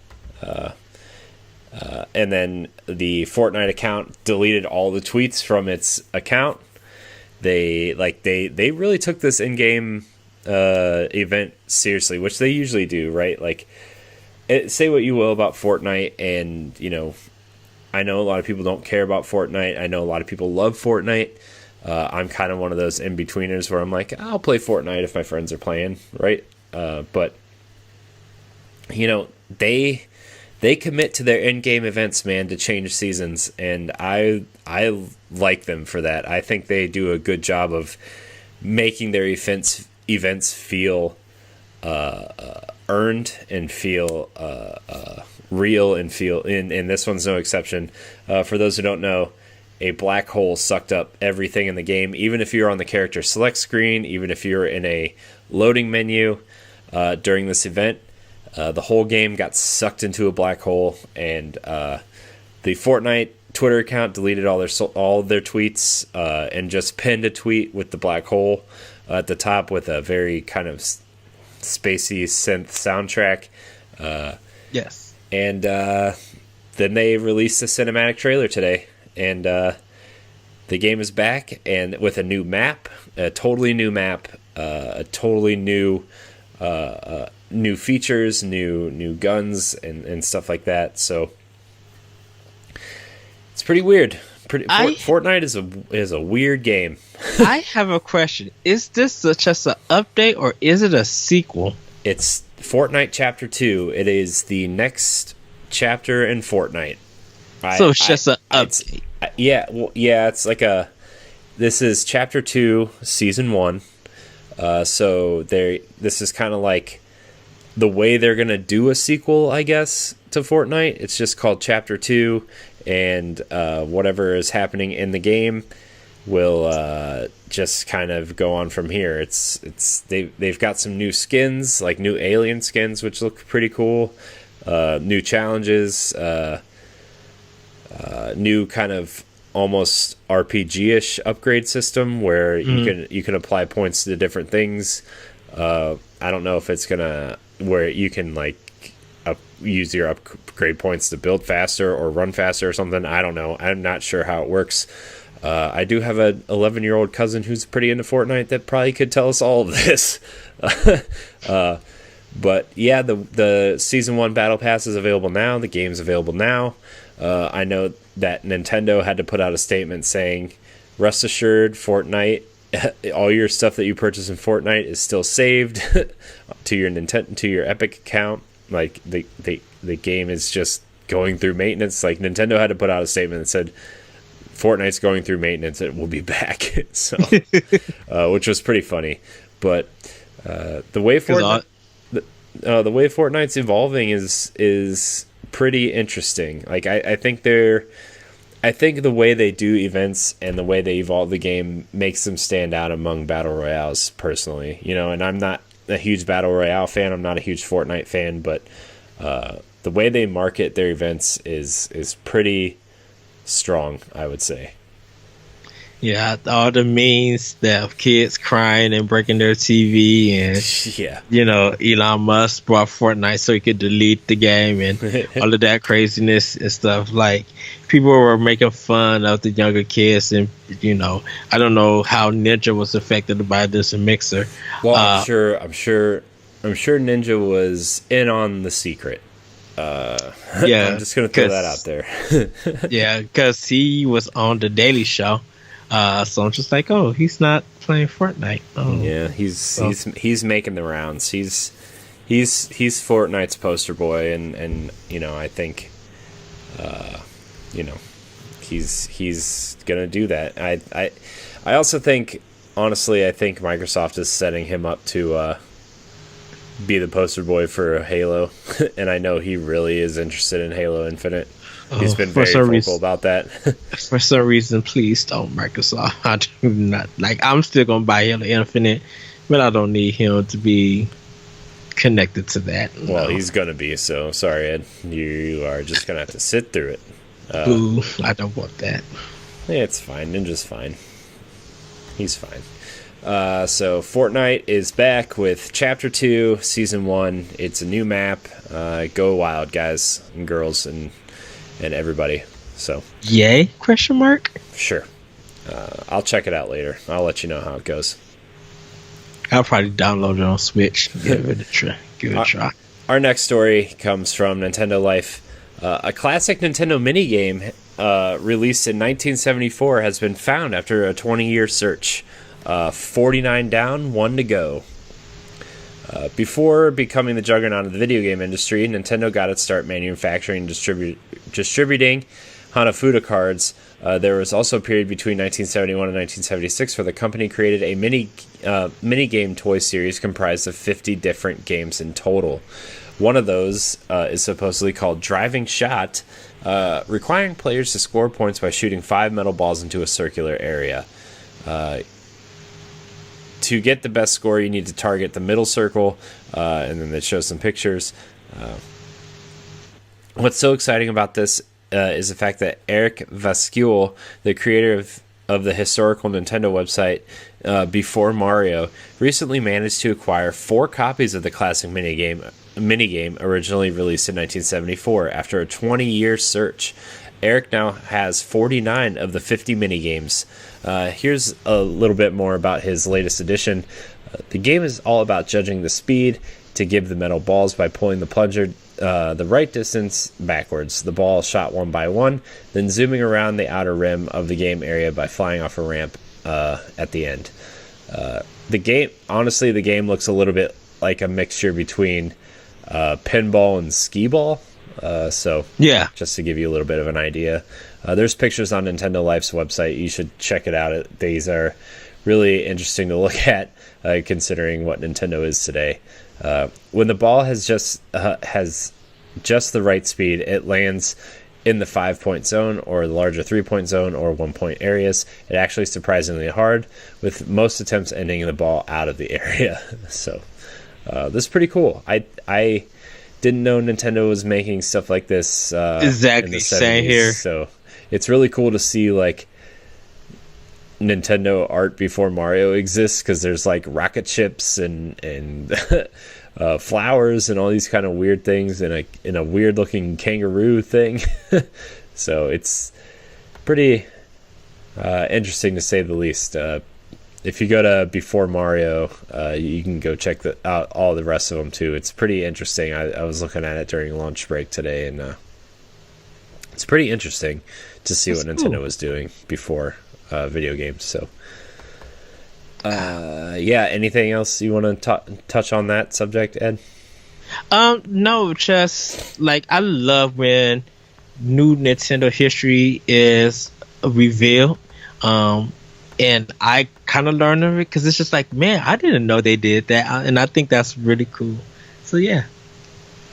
And then the Fortnite account deleted all the tweets from its account. They really took this in-game event seriously, which they usually do, right? Like, say what you will about Fortnite, and you know, I know a lot of people don't care about Fortnite. I know a lot of people love Fortnite. I'm kind of one of those in-betweeners where I'm like, I'll play Fortnite if my friends are playing, right? But you know, they commit to their in-game events, man, to change seasons, and I like them for that. I think they do a good job of making their events feel earned and feel real and feel. And this one's no exception. For those who don't know, a black hole sucked up everything in the game. Even if you're on the character select screen, even if you're in a loading menu during this event. The whole game got sucked into a black hole, and the Fortnite Twitter account deleted all their tweets and just pinned a tweet with the black hole at the top with a very kind of spacey synth soundtrack. Yes. And then they released a cinematic trailer today, and the game is back and with a new map, a totally new map, a totally new new features, new guns, and stuff like that. So it's pretty weird. Fortnite is a weird game. I have a question. Is this just an update, or is it a sequel? It's Fortnite Chapter 2. It is the next chapter in Fortnite. So it's just an update. It's like this is Chapter 2, Season 1. So this is kind of like the way they're going to do a sequel, I guess, to Fortnite. It's just called Chapter 2, and whatever is happening in the game will just kind of go on from here. They've got some new skins, like new alien skins, which look pretty cool. New challenges. new kind of almost RPG-ish upgrade system where you can apply points to different things. I don't know if it's gonna where you can like use your upgrade points to build faster or run faster or something. I don't know. I'm not sure how it works. I do have an 11-year-old cousin who's pretty into Fortnite that probably could tell us all of this. But yeah, the Season 1 Battle Pass is available now. The game's available now. I know that Nintendo had to put out a statement saying, rest assured, Fortnite, all your stuff that you purchase in Fortnite is still saved to your Epic account. Like the game is just going through maintenance. Like Nintendo had to put out a statement that said, Fortnite's going through maintenance. It will be back. So, which was pretty funny. But the way Fortnite's evolving is pretty interesting. Like I think the way they do events and the way they evolve the game makes them stand out among battle royales. Personally, and I'm not a huge battle royale fan. I'm not a huge Fortnite fan, but the way they market their events is pretty strong, I would say. Yeah, all the memes that kids crying and breaking their TV, and Elon Musk brought Fortnite so he could delete the game, and all of that craziness and stuff. Like, people were making fun of the younger kids, and I don't know how Ninja was affected by this and Mixer. Well, I'm sure Ninja was in on the secret. Yeah, I'm just gonna throw that out there. Yeah, because he was on the Daily Show. So I'm just like, oh, he's not playing Fortnite. Oh. Yeah, he's making the rounds. He's Fortnite's poster boy, and I think, he's gonna do that. I also think, honestly, I think Microsoft is setting him up to be the poster boy for Halo, and I know he really is interested in Halo Infinite. He's been very vocal about that. For some reason, please don't, Microsoft. I do not I'm still gonna buy Halo Infinite, but I don't need him to be connected to that. Well, he's gonna be. So sorry, Ed. You are just gonna have to sit through it. Ooh, I don't want that. Yeah, it's fine. Ninja's fine. He's fine. So Fortnite is back with Chapter 2, Season 1. It's a new map. Go wild, guys and girls and everybody. So yay? Question mark? Sure. I'll check it out later. I'll let you know how it goes. I'll probably download it on Switch. Give it a try. Our next story comes from Nintendo Life. A classic Nintendo minigame released in 1974 has been found after a 20-year search. 49 down, 1 to go. Before becoming the juggernaut of the video game industry, Nintendo got its start manufacturing and distributing Hanafuda cards. There was also a period between 1971 and 1976 where the company created a mini-game toy series comprised of 50 different games in total. One of those is supposedly called Driving Shot, requiring players to score points by shooting 5 metal balls into a circular area. To get the best score, you need to target the middle circle, and then it shows some pictures. What's so exciting about this is the fact that Eric Vascuel, the creator of the historical Nintendo website Before Mario, recently managed to acquire 4 copies of the classic minigame originally released in 1974 after a 20-year search. Eric now has 49 of the 50 minigames. Here's a little bit more about his latest edition. The game is all about judging the speed to give the metal balls by pulling the plunger the right distance backwards. The ball is shot one by one, then zooming around the outer rim of the game area by flying off a ramp at the end. The game looks a little bit like a mixture between pinball and skee-ball. Yeah, just to give you a little bit of an idea. There's pictures on Nintendo Life's website. You should check it out. These are really interesting to look at, considering what Nintendo is today. When the ball has just the right speed, it lands in the 5-point zone or the larger 3-point zone or 1-point areas. It actually is surprisingly hard, with most attempts ending the ball out of the area. So this is pretty cool. I didn't know Nintendo was making stuff like this. Exactly, in the 70s, same here. So it's really cool to see like Nintendo art before Mario exists, because there's like rocket ships and flowers and all these kind of weird things in a weird looking kangaroo thing. So it's pretty interesting to say the least. If you go to Before Mario, you can go check out all the rest of them too. It's pretty interesting. I was looking at it during lunch break today, and it's pretty interesting to see what Nintendo was doing before video games. So, yeah. Anything else you want to touch on that subject, Ed? No, just like I love when new Nintendo history is revealed. And I kind of learned of it because it's just like, man, I didn't know they did that, and I think that's really cool. So yeah.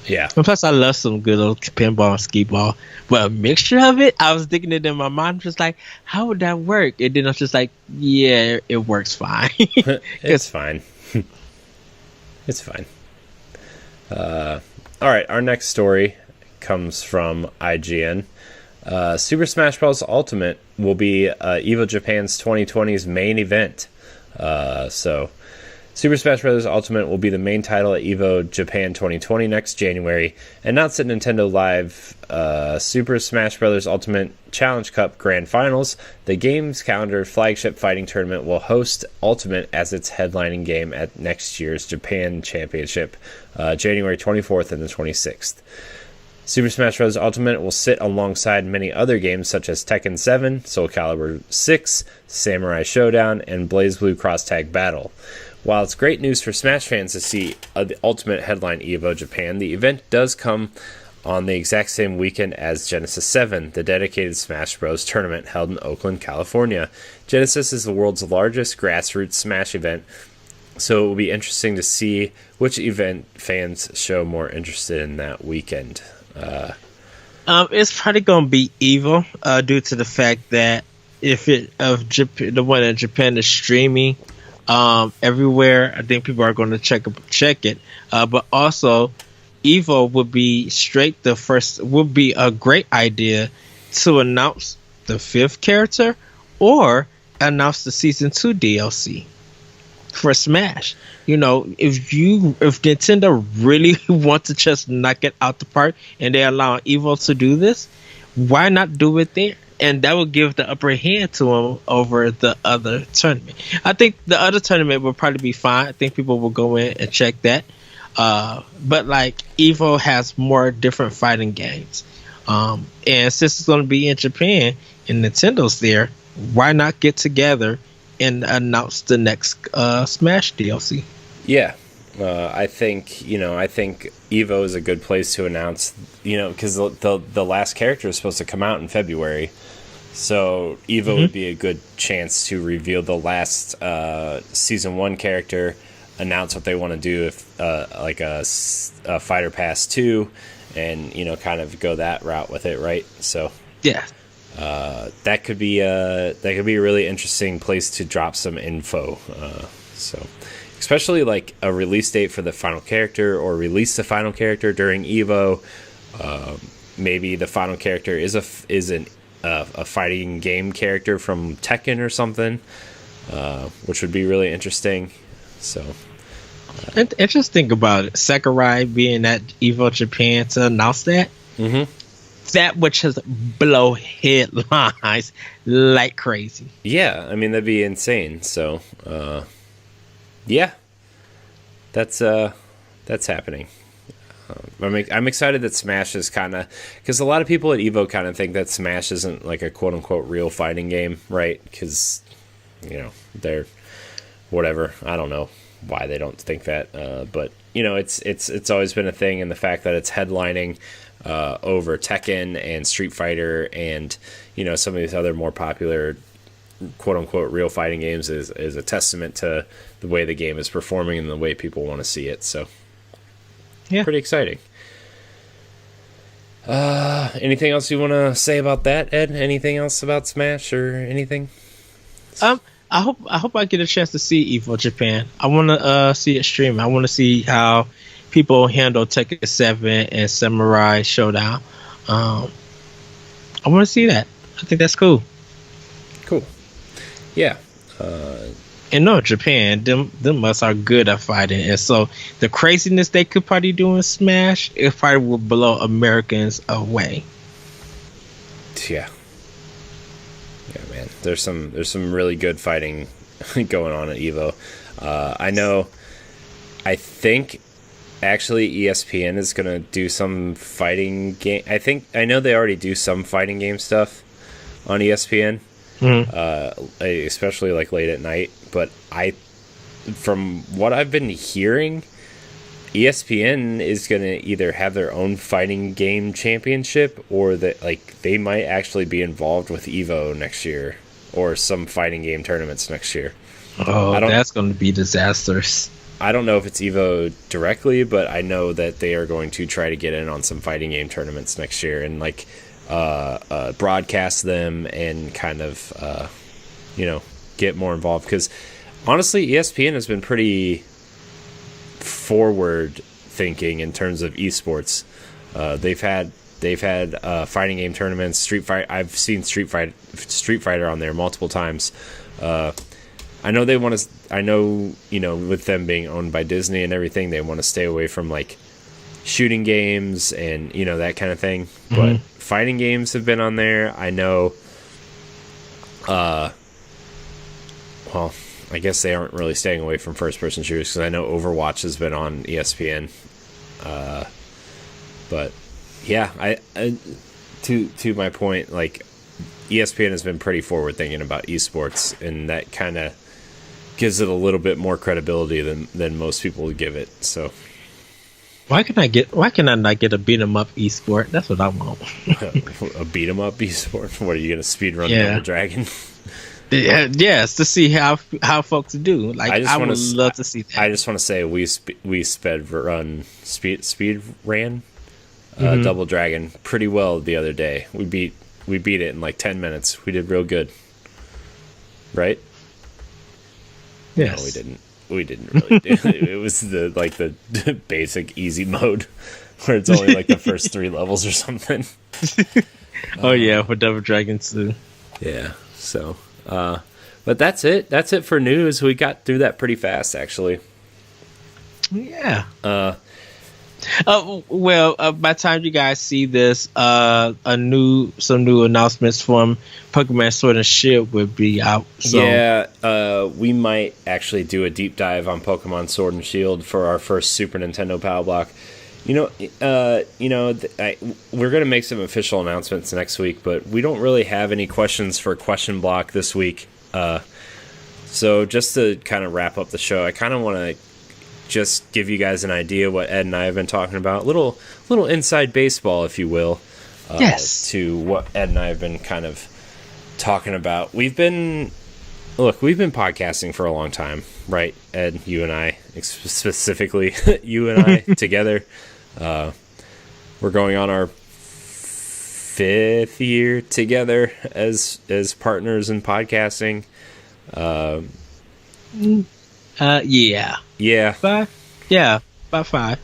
And plus, I love some good old pinball and skee ball, but a mixture of it, I was thinking it in my mind, just like, how would that work? And then I was just like, yeah, it works fine. It's fine. It's fine. All right, our next story comes from IGN. Super Smash Bros. Ultimate will be EVO Japan's 2020's main event. So, Super Smash Bros. Ultimate will be the main title at EVO Japan 2020 next January. Announced at Nintendo Live Super Smash Bros. Ultimate Challenge Cup Grand Finals, the game's calendar flagship fighting tournament will host Ultimate as its headlining game at next year's Japan Championship, January 24th and the 26th. Super Smash Bros. Ultimate will sit alongside many other games such as Tekken 7, Soul Calibur 6, Samurai Showdown, and BlazBlue Cross Tag Battle. While it's great news for Smash fans to see the Ultimate headline EVO Japan, the event does come on the exact same weekend as Genesis 7, the dedicated Smash Bros. Tournament held in Oakland, California. Genesis is the world's largest grassroots Smash event, so it will be interesting to see which event fans show more interested in that weekend. It's probably gonna be EVO, due to the fact that the one in Japan is streaming everywhere. I think people are going to check it. But also, EVO would be would be a great idea to announce the 5th character or announce the Season 2 DLC for Smash. You know, if Nintendo really want to just knock it out the park and they allow EVO to do this, why not do it there? And that will give the upper hand to them over the other tournament. I think the other tournament will probably be fine. I think people will go in and check that. But like EVO has more different fighting games. And since it's going to be in Japan and Nintendo's there, why not get together and announce the next Smash DLC? Yeah, I think EVO is a good place to announce, because the last character is supposed to come out in February, so EVO would be a good chance to reveal the last Season 1 character, announce what they want to do if like a Fighter Pass 2, and kind of go that route with it, right? So yeah. That could be a really interesting place to drop some info. So, especially like a release date for the final character, or release the final character during EVO. Maybe the final character is a fighting game character from Tekken or something, which would be really interesting. So, interesting about it. Sakurai being at EVO Japan to announce that. Mm-hmm. That would just blow headlines like crazy. Yeah, I mean, that'd be insane. So, yeah, that's happening. I'm excited that Smash is kind of, because a lot of people at EVO kind of think that Smash isn't like a quote unquote real fighting game, right? Because they're whatever. I don't know why they don't think that, but it's always been a thing, and the fact that it's headlining over Tekken and Street Fighter and some of these other more popular quote unquote real fighting games is a testament to the way the game is performing and the way people want to see it. So yeah, pretty exciting. Anything else you want to say about that, Ed? Anything else about Smash or anything? I hope I get a chance to see EVO Japan. I want to see it stream. I want to see how people handle Tekken 7 and Samurai Showdown. I want to see that. I think that's cool. Cool. Yeah. And no, Japan, them must are good at fighting, and so the craziness they could probably do in Smash, it probably would blow Americans away. Yeah. Yeah, man. There's some really good fighting going on at Evo. I think actually ESPN is gonna do some fighting game. I know they already do some fighting game stuff on ESPN. Especially like late at night. But from what I've been hearing, ESPN is going to either have their own fighting game championship, or that like they might actually be involved with Evo next year or some fighting game tournaments next year. Oh, that's going to be disastrous. I don't know if it's Evo directly, but I know that they are going to try to get in on some fighting game tournaments next year and like broadcast them and kind of get more involved, because honestly ESPN has been pretty forward thinking in terms of esports. They've had fighting game tournaments, Street Fight. I've seen Street Fighter on there multiple times. I know they want to. I know, with them being owned by Disney and everything, they want to stay away from like shooting games and that kind of thing. But fighting games have been on there. I know. Well, I guess they aren't really staying away from first-person shooters, because I know Overwatch has been on ESPN. But yeah, I to my point, like ESPN has been pretty forward-thinking about esports, and that kind of gives it a little bit more credibility than most people would give it. So why can I not get a beat 'em up esport? That's what I want. A beat 'em up esport? What are you gonna speed run Double Dragon? Yes, to see how folks do. Like I would love to see that. I just want to say we speed ran Double Dragon pretty well the other day. We beat it in like 10 minutes. We did real good, right? Yes. No, we didn't. We didn't really. It was the basic easy mode where it's only like the first 3 levels or something. Oh yeah, for Double Dragon 2. Yeah. So. But that's it. That's it for news. We got through that pretty fast, actually. Yeah. Well, by the time you guys see this, some new announcements from Pokemon Sword and Shield will be out. So. Yeah. We might actually do a deep dive on Pokemon Sword and Shield for our first Super Nintendo Power Block. We're going to make some official announcements next week, but we don't really have any questions for Question Block this week. So just to kind of wrap up the show, I kind of want to just give you guys an idea what Ed and I have been talking about. Little inside baseball, if you will. Yes. To what Ed and I have been kind of talking about. We've been podcasting for a long time, right? Ed, you and I, specifically you and I together. We're going on our 5th year together as partners in podcasting. Yeah. Yeah. 5? Yeah, about 5.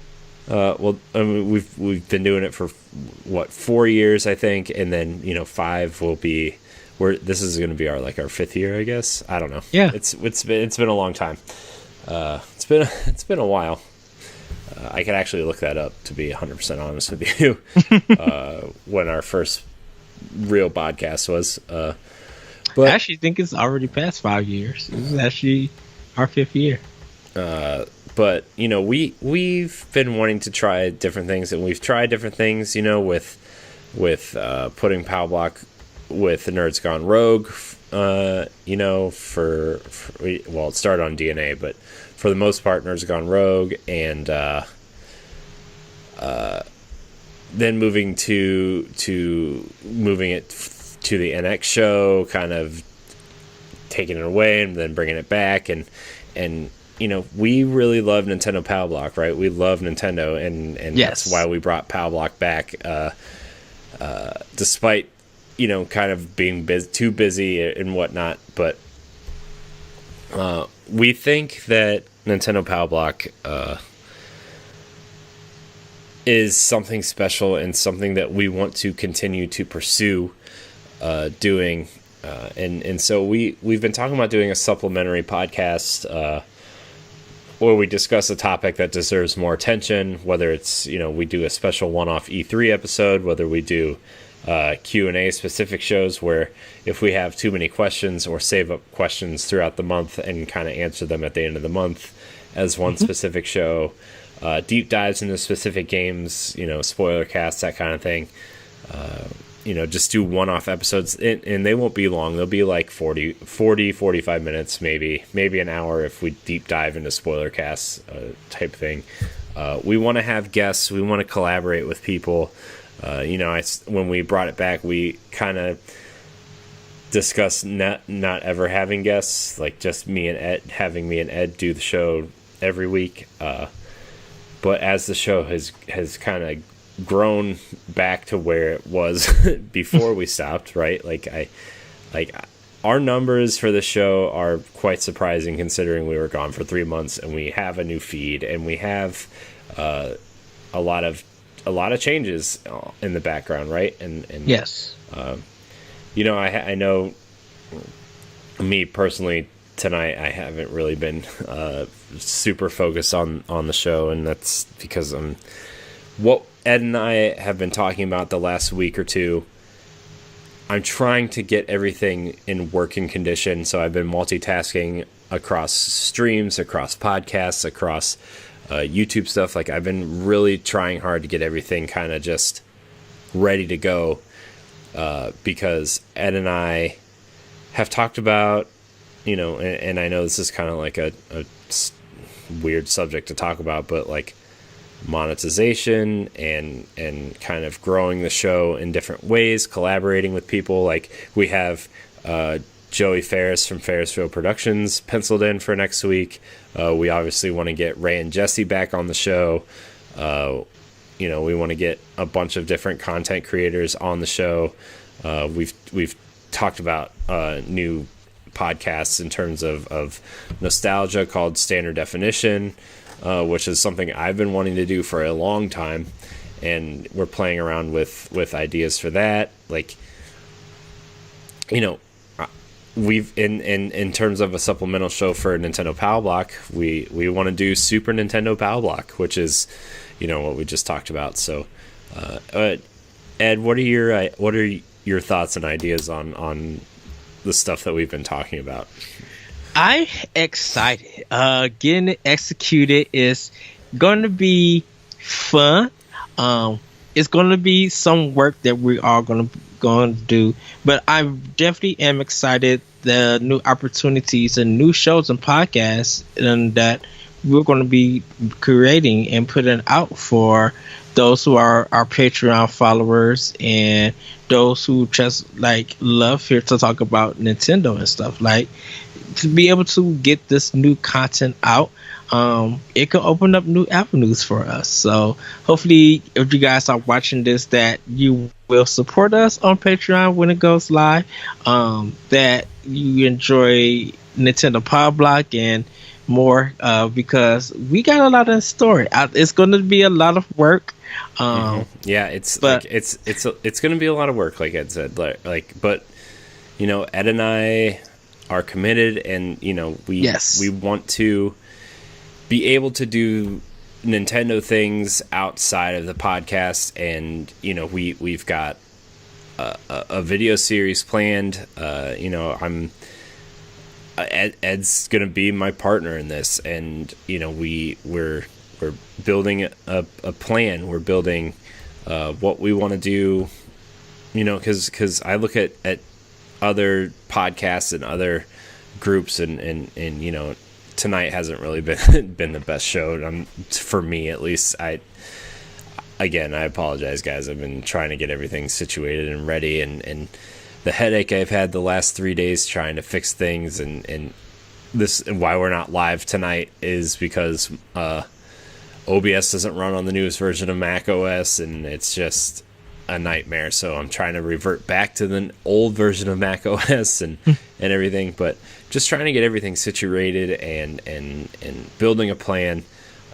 Well, I mean, we've been doing it for 4 years, I think, and then 5 will be. This is going to be our 5th year, I guess. I don't know. Yeah. It's been a long time. It's been a while. I could actually look that up, to be 100% honest with you. When our first real podcast was. But I actually think it's already past 5 years. This is actually our 5th year. But we've been wanting to try different things, and we've tried different things. With putting Power Block with the Nerds Gone Rogue. It started on DNA, but for the most part, Nerds Gone Rogue, and then moving it to the NX show, kind of taking it away and then bringing it back, and we really love Nintendo Power Block, right? We love Nintendo, and yes. That's why we brought Power Block back, despite kind of being too busy and whatnot. But we think that Nintendo Power Block is something special and something that we want to continue to pursue. doing. And so we've been talking about doing a supplementary podcast where we discuss a topic that deserves more attention, whether it's, we do a special one-off E3 episode, whether we do Q&A specific shows where if we have too many questions, or save up questions throughout the month and kind of answer them at the end of the month as one specific show, deep dives into specific games, spoiler casts, that kind of thing. Just do one-off episodes, and they won't be long. They'll be like 45 minutes, maybe an hour if we deep dive into spoiler casts type thing. We want to have guests. We want to collaborate with people. When we brought it back, we kind of discussed not ever having guests, like just having me and Ed do the show every week. But as the show has kind of grown back to where it was before we stopped, right? Our numbers for the show are quite surprising considering we were gone for 3 months, and we have a new feed, and we have a lot of changes in the background, right? And yes, I know me personally tonight, I haven't really been super focused on the show, and that's because what Ed and I have been talking about the last week or two. I'm trying to get everything in working condition, so I've been multitasking across streams, across podcasts, across YouTube stuff. Like, I've been really trying hard to get everything kind of just ready to go, because Ed and I have talked about, and I know this is kind of like a weird subject to talk about, but like monetization and kind of growing the show in different ways, collaborating with people. Like, we have Joey Ferris from Ferrisville Productions penciled in for next week. We obviously want to get Ray and Jesse back on the show. We want to get a bunch of different content creators on the show. We've talked about new podcasts in terms of nostalgia called Standard Definition, which is something I've been wanting to do for a long time, and we're playing around with ideas for that. Like, we've in terms of a supplemental show for Nintendo Power Block, we want to do Super Nintendo Power Block, which is what we just talked about. So Ed, what are your thoughts and ideas on the stuff that we've been talking about? I excited. Getting it executed is going to be fun. It's going to be some work that we are going to do, but I definitely am excited. The new opportunities and new shows and podcasts and that we're going to be creating and putting out for those who are our Patreon followers and those who just love here to talk about Nintendo and stuff. Like, to be able to get this new content out, it could open up new avenues for us. So hopefully, if you guys are watching this, that you will support us on Patreon when it goes live, that you enjoy Nintendo Power Block and more, because we got a lot in store. It's going to be a lot of work. Yeah, it's going to be a lot of work, like Ed said. But Ed and I are committed, and we want to be able to do Nintendo things outside of the podcast, and we've got a video series planned. Ed's gonna be my partner in this, and we're building a plan. We're building what we want to do, because I look at other podcasts and other groups, and tonight hasn't really been the best show, for me at least. I apologize, guys. I've been trying to get everything situated and ready, and the headache I've had the last 3 days trying to fix things, and this why we're not live tonight is because OBS doesn't run on the newest version of Mac OS, and it's just a nightmare. So I'm trying to revert back to the old version of Mac OS and everything, but just trying to get everything situated and building a plan,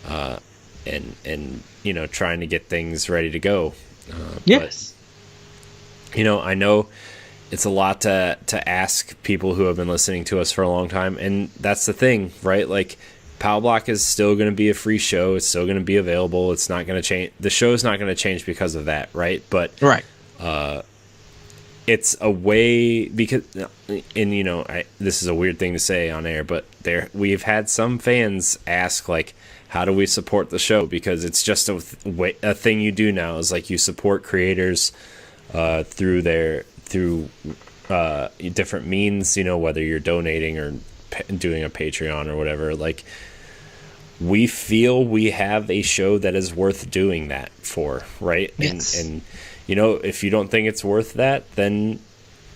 and trying to get things ready to go. Yes. But, I know it's a lot to ask people who have been listening to us for a long time, and that's the thing, right? Like, Power Block is still going to be a free show. It's still going to be available. It's not going to change. The show is not going to change because of that, right? But Right. it's a way, because, and this is a weird thing to say on air, but we've had some fans ask, like, how do we support the show? Because it's just a thing you do now, is like you support creators through different means, whether you're donating or doing a Patreon or whatever. Like, we feel we have a show that is worth doing that for, right? Yes. And if you don't think it's worth that, then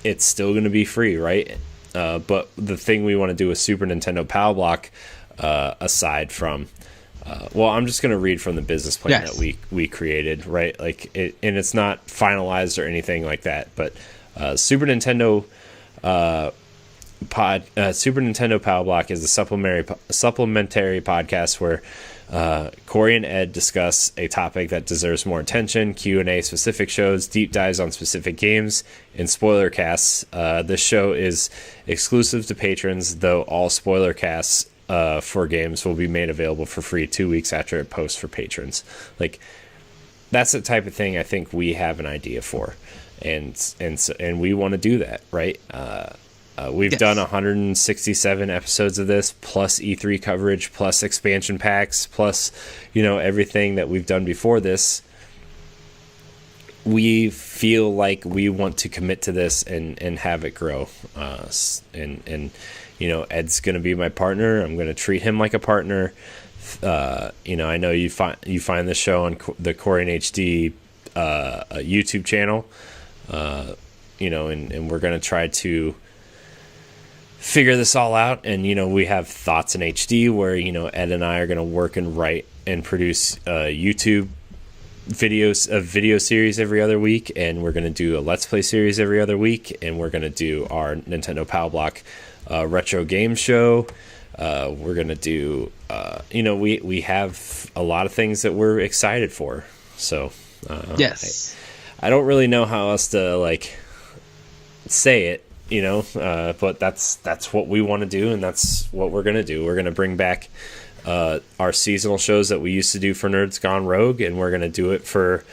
it's still going to be free, right? But the thing we want to do with Super Nintendo Power Block, aside from, I'm just going to read from the business plan that we created, right? Like, and it's not finalized or anything like that, but Super Nintendo Super Nintendo Power Block is a supplementary podcast where Corey and Ed discuss a topic that deserves more attention, Q&A specific shows, deep dives on specific games, and spoiler casts. This show is exclusive to patrons, though all spoiler casts for games will be made available for free 2 weeks after it posts for patrons. Like, that's the type of thing I think we have an idea for, and we want to do that, right? We've done 167 episodes of this, plus E3 coverage, plus expansion packs, plus, everything that we've done before this. We feel like we want to commit to this and have it grow. And Ed's going to be my partner. I'm going to treat him like a partner. I know you find the show on the Corey and HD YouTube channel, and we're going to try to figure this all out. And we have Thoughts in HD, where Ed and I are going to work and write and produce YouTube videos, a video series every other week, and we're going to do a Let's Play series every other week, and we're going to do our Nintendo Power Block retro game show. We're going to do we have a lot of things that we're excited for. So yes, I don't really know how else to say it, but that's what we want to do, and that's what we're going to do. We're going to bring back our seasonal shows that we used to do for Nerds Gone Rogue, and we're going to do it for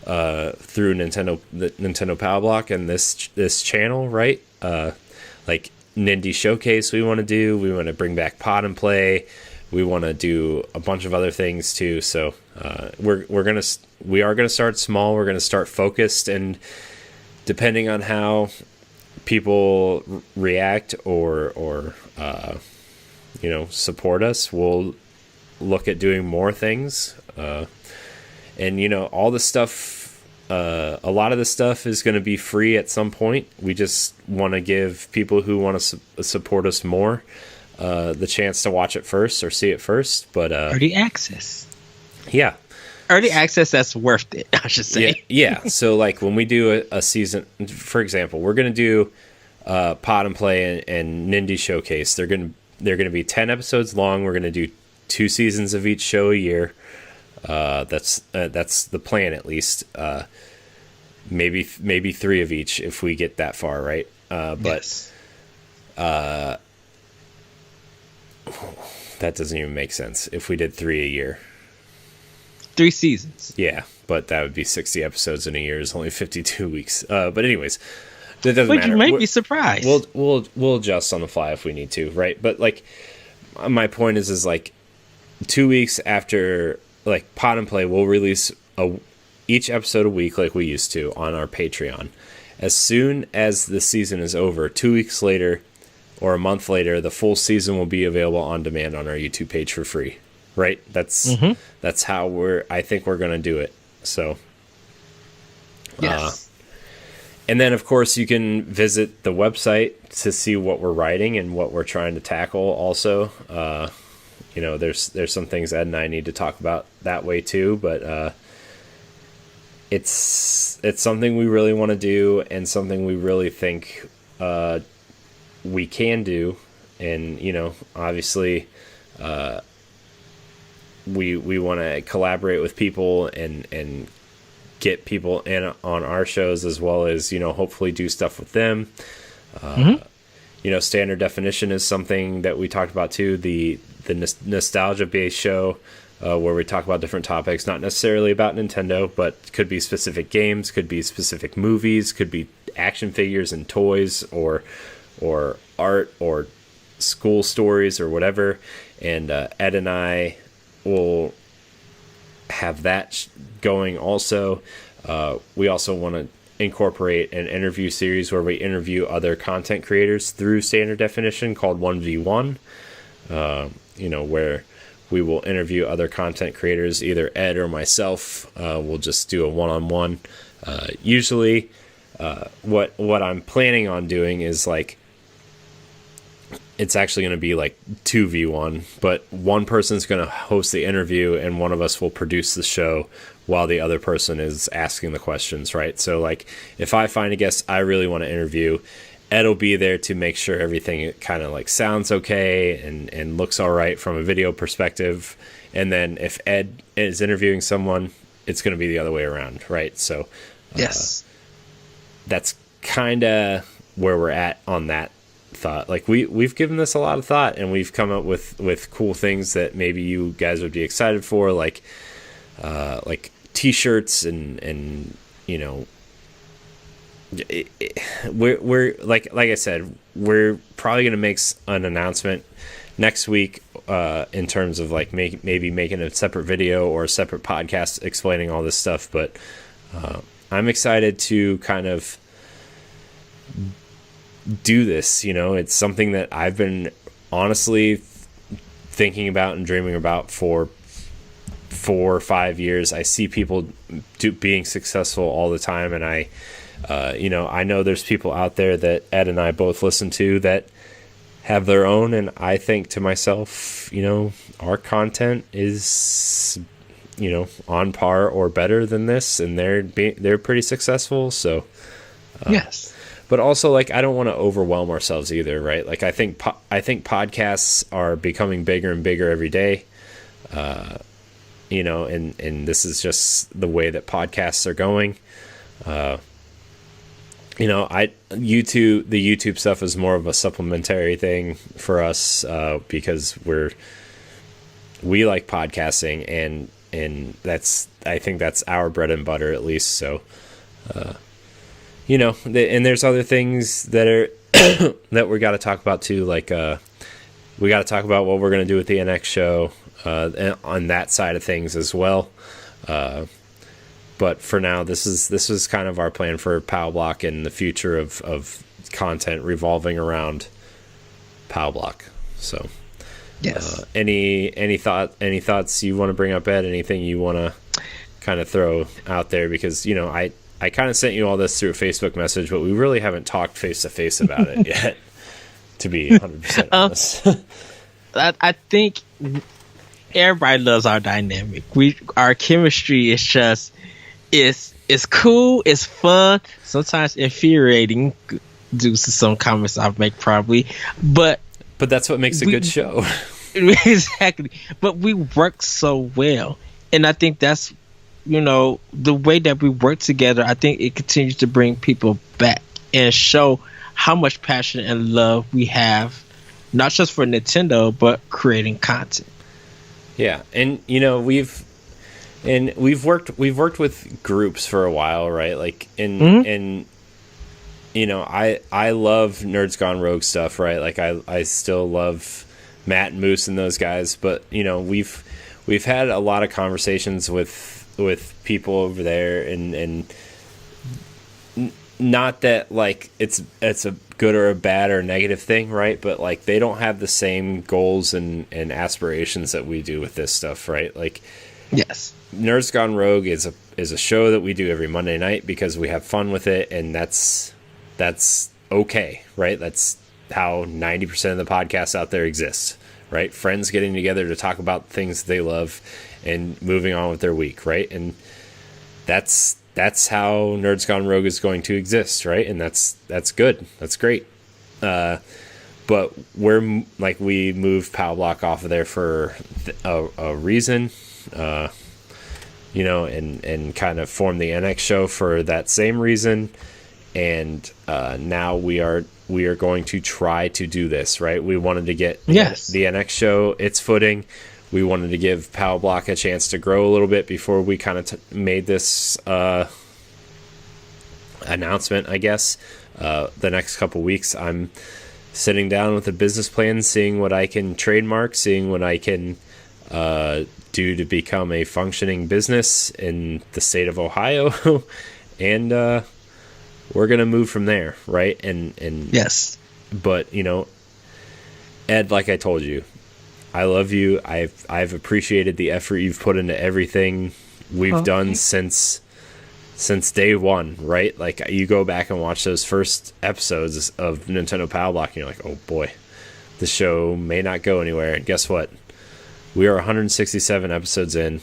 through the Nintendo Power Block and this channel, right? Like Nindy Showcase we want to do. We want to bring back Pod and Play. We want to do a bunch of other things too. So we are gonna start small. We're gonna start focused, and depending on how people react or support us, we'll look at doing more things. And all the stuff, a lot of the stuff is going to be free at some point. We just want to give people who want to support us more the chance to watch it first or see it first. But early access. Yeah. Early access that's worth it, I should say. Yeah. So when we do a season, for example, we're going to do Pod and Play and Nindy Showcase. They're going to be 10 episodes long. We're going to do 2 seasons of each show a year. That's the plan, at least. Maybe 3 of each if we get that far, right? But that doesn't even make sense. If we did 3 a year, 3 seasons. Yeah, but that would be 60 episodes in a year. Is only 52 weeks. But anyways, that doesn't matter. You might be surprised. We'll adjust on the fly if we need to, right? But my point is 2 weeks after Pod and Play, we'll release each episode a week like we used to on our Patreon. As soon as the season is over, 2 weeks later or a month later, the full season will be available on demand on our YouTube page for free. Right? That's how I think we're going to do it. So, yes. And then of course you can visit the website to see what we're writing and what we're trying to tackle. Also, there's some things Ed and I need to talk about that way too, but it's something we really want to do and something we really think we can do. And obviously we want to collaborate with people and get people in on our shows, as well as, hopefully do stuff with them. Standard definition is something that we talked about too. The nostalgia based show, where we talk about different topics, not necessarily about Nintendo, but could be specific games, could be specific movies, could be action figures and toys, or art, or school stories, or whatever. And Ed and I will have that going also. We also want to incorporate an interview series where we interview other content creators through standard definition, called 1v1, where we will interview other content creators, either Ed or myself. We'll just do a one-on-one. Usually what I'm planning on doing is like, it's actually going to be like 2v1, but one person's going to host the interview and one of us will produce the show while the other person is asking the questions, right? So like, if I find a guest I really want to interview, Ed will be there to make sure everything kind of like sounds okay and looks all right from a video perspective. And then if Ed is interviewing someone, it's going to be the other way around, right? So yes, that's kind of where we're at on that thought. Like we've given this a lot of thought, and we've come up with cool things that maybe you guys would be excited for, like t-shirts and we're like I said, we're probably going to make an announcement next week in terms of like maybe making a separate video or a separate podcast explaining all this stuff. But I'm excited to kind of do this. It's something that I've been honestly thinking about and dreaming about for 4 or 5 years. I see people being successful all the time, and I know there's people out there that Ed and I both listen to that have their own, and I think to myself, our content is on par or better than this, and they're pretty successful. So yes. But also, like, I don't want to overwhelm ourselves either, right? Like, I think podcasts are becoming bigger and bigger every day, and this is just the way that podcasts are going. The YouTube stuff is more of a supplementary thing for us, because we like podcasting, and I think that's our bread and butter, at least. So, and there's other things that are that we got to talk about too. Like, we got to talk about what we're going to do with the NX show, on that side of things as well. But for now, this is kind of our plan for Pow Block and the future of content revolving around Pow Block. So, yes. Any thoughts you want to bring up, Ed? Anything you want to kind of throw out there? Because I kind of sent you all this through a Facebook message, but we really haven't talked face to face about it yet. To be 100% honest, I think everybody loves our dynamic. Our chemistry is just it's cool, it's fun, sometimes infuriating due to some comments I make probably, but that's what makes a good show. Exactly. But we work so well, and I think that's the way that we work together. I think it continues to bring people back and show how much passion and love we have, not just for Nintendo, but creating content. Yeah, and we've worked with groups for a while, right? Like, and I love Nerds Gone Rogue stuff, right? Like, I still love Matt and Moose and those guys, but we've had a lot of conversations with people over there, and not that like it's a good or a bad or a negative thing, right? But like, they don't have the same goals and aspirations that we do with this stuff, right? Like, yes, Nerds Gone Rogue is a show that we do every Monday night because we have fun with it, and that's okay, right? That's how 90% of the podcasts out there exist, right? Friends getting together to talk about things they love and moving on with their week, right? And that's how Nerds Gone Rogue is going to exist, right? And that's good. That's great. But we moved Pow Block off of there for a reason. and kind of formed the NX show for that same reason. And now we are going to try to do this, right? We wanted to get the NX show its footing. We wanted to give Power Block a chance to grow a little bit before we kind of made this announcement, I guess. The next couple weeks, I'm sitting down with a business plan, seeing what I can trademark, seeing what I can do to become a functioning business in the state of Ohio. And we're going to move from there, right? And yes. But, Ed, like I told you, I love you. I've appreciated the effort you've put into everything we've done since day one, right? Like, you go back and watch those first episodes of Nintendo Power Block, and you're like, oh boy, the show may not go anywhere. And guess what? We are 167 episodes in.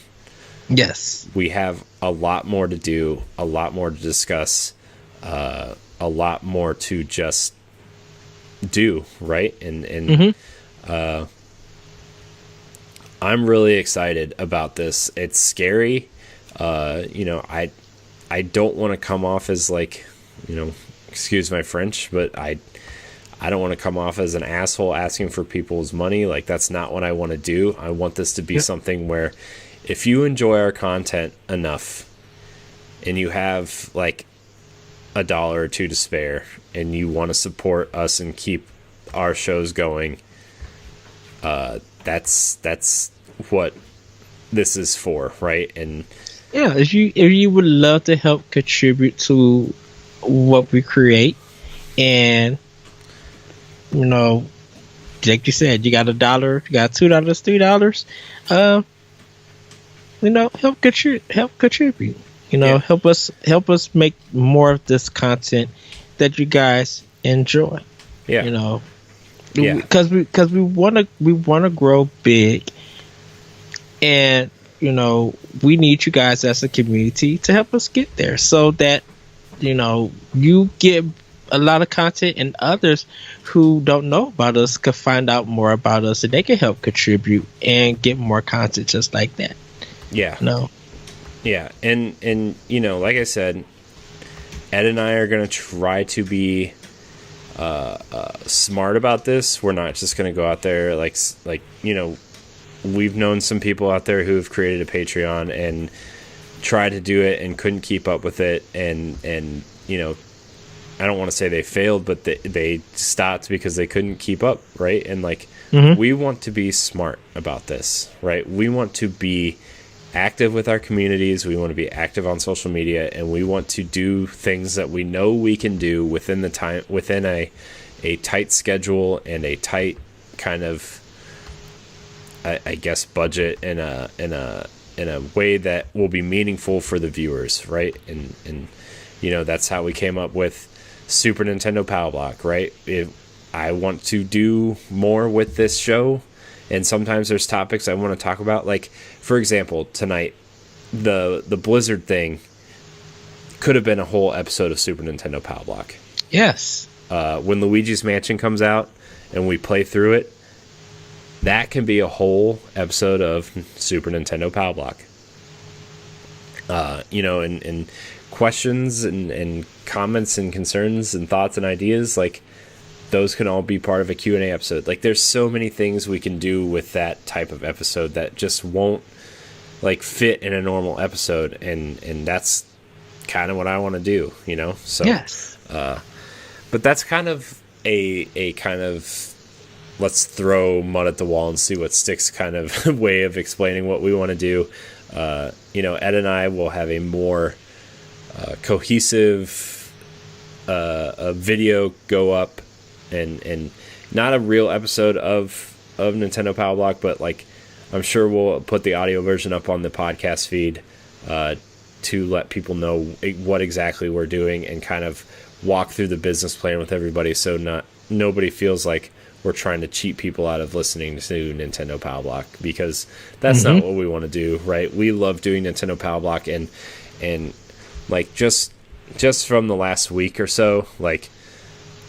Yes. We have a lot more to do, a lot more to discuss, a lot more to just do, right? And I'm really excited about this. It's scary. I don't want to come off as like, excuse my French, but I don't want to come off as an asshole asking for people's money. Like, that's not what I want to do. I want this to be something where if you enjoy our content enough and you have like $1 or $2 to spare and you want to support us and keep our shows going, that's what this is for, right? And if you would love to help contribute to what we create, and like you said, you got $1, you got $2, $3, help contribute. Help us make more of this content that you guys enjoy. Because we want to grow big, and we need you guys as a community to help us get there, so that you get a lot of content, and others who don't know about us can find out more about us, and they can help contribute and get more content just like that. And like I said, Ed and I are going to try to be smart about this. We're not just going to go out there like we've known some people out there who have created a Patreon and tried to do it and couldn't keep up with it, and I don't want to say they failed, but they stopped because they couldn't keep up, right? And we want to be smart about this, right? We want to be active with our communities. We want to be active on social media, and we want to do things that we know we can do within a tight schedule and a tight kind of, I guess, budget in a way that will be meaningful for the viewers, right? And that's how we came up with Super Nintendo Power Block, right? I want to do more with this show, and sometimes there's topics I want to talk about. Like, for example, tonight, the Blizzard thing could have been a whole episode of Super Nintendo Power Block. Yes. When Luigi's Mansion comes out and we play through it, that can be a whole episode of Super Nintendo Power Block. And questions and comments and concerns and thoughts and ideas, like, those can all be part of a Q&A episode. Like, there's so many things we can do with that type of episode that just won't fit in a normal episode, and that's kind of what I want to do, so yes. But that's kind of a kind of let's throw mud at the wall and see what sticks kind of way of explaining what we want to do. Ed and I will have a more cohesive video go up, and not a real episode of Nintendo Power Block, but I'm sure we'll put the audio version up on the podcast feed to let people know what exactly we're doing and kind of walk through the business plan with everybody, so nobody feels like we're trying to cheat people out of listening to Nintendo Power Block, because that's not what we want to do, right? We love doing Nintendo Power Block, and just from the last week or so,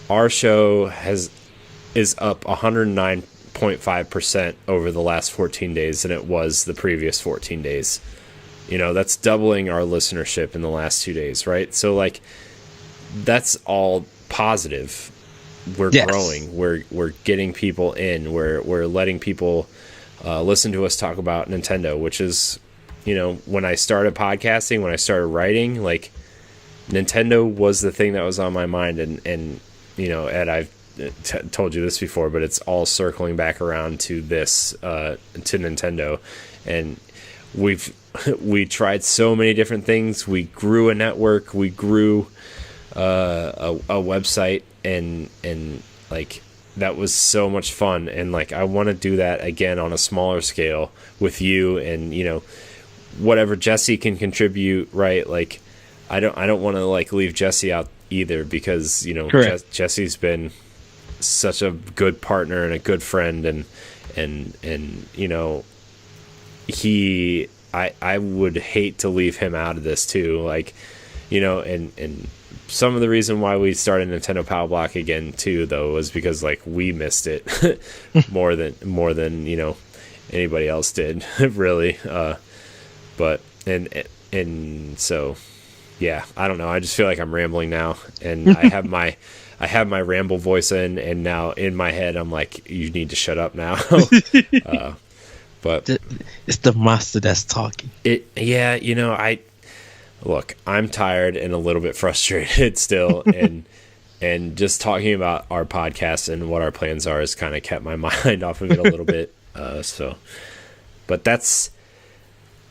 our show is up 109.5% over the last 14 days than it was the previous 14 days. That's doubling our listenership in the last 2 days, right? So like, that's all positive. We're growing. We're getting people in. We're letting people listen to us talk about Nintendo, which is, when I started podcasting, when I started writing, like, Nintendo was the thing that was on my mind, and Ed, I've told you this before, but it's all circling back around to this, to Nintendo, and we tried so many different things. We grew a network. We grew a website, and like, that was so much fun. And like, I want to do that again on a smaller scale with you, and whatever Jesse can contribute, right? Like, I don't want to like leave Jesse out either, because Jesse's been such a good partner and a good friend, and I would hate to leave him out of this too, like, and some of the reason why we started Nintendo Power Block again too, though, was because like we missed it more than anybody else did, really. But and so, yeah, I don't know. I just feel like I'm rambling now, and I have my ramble voice in, and now in my head I'm like, you need to shut up now. But it's the master that's talking. I'm tired and a little bit frustrated still, and just talking about our podcast and what our plans are has kind of kept my mind off of it a little bit. But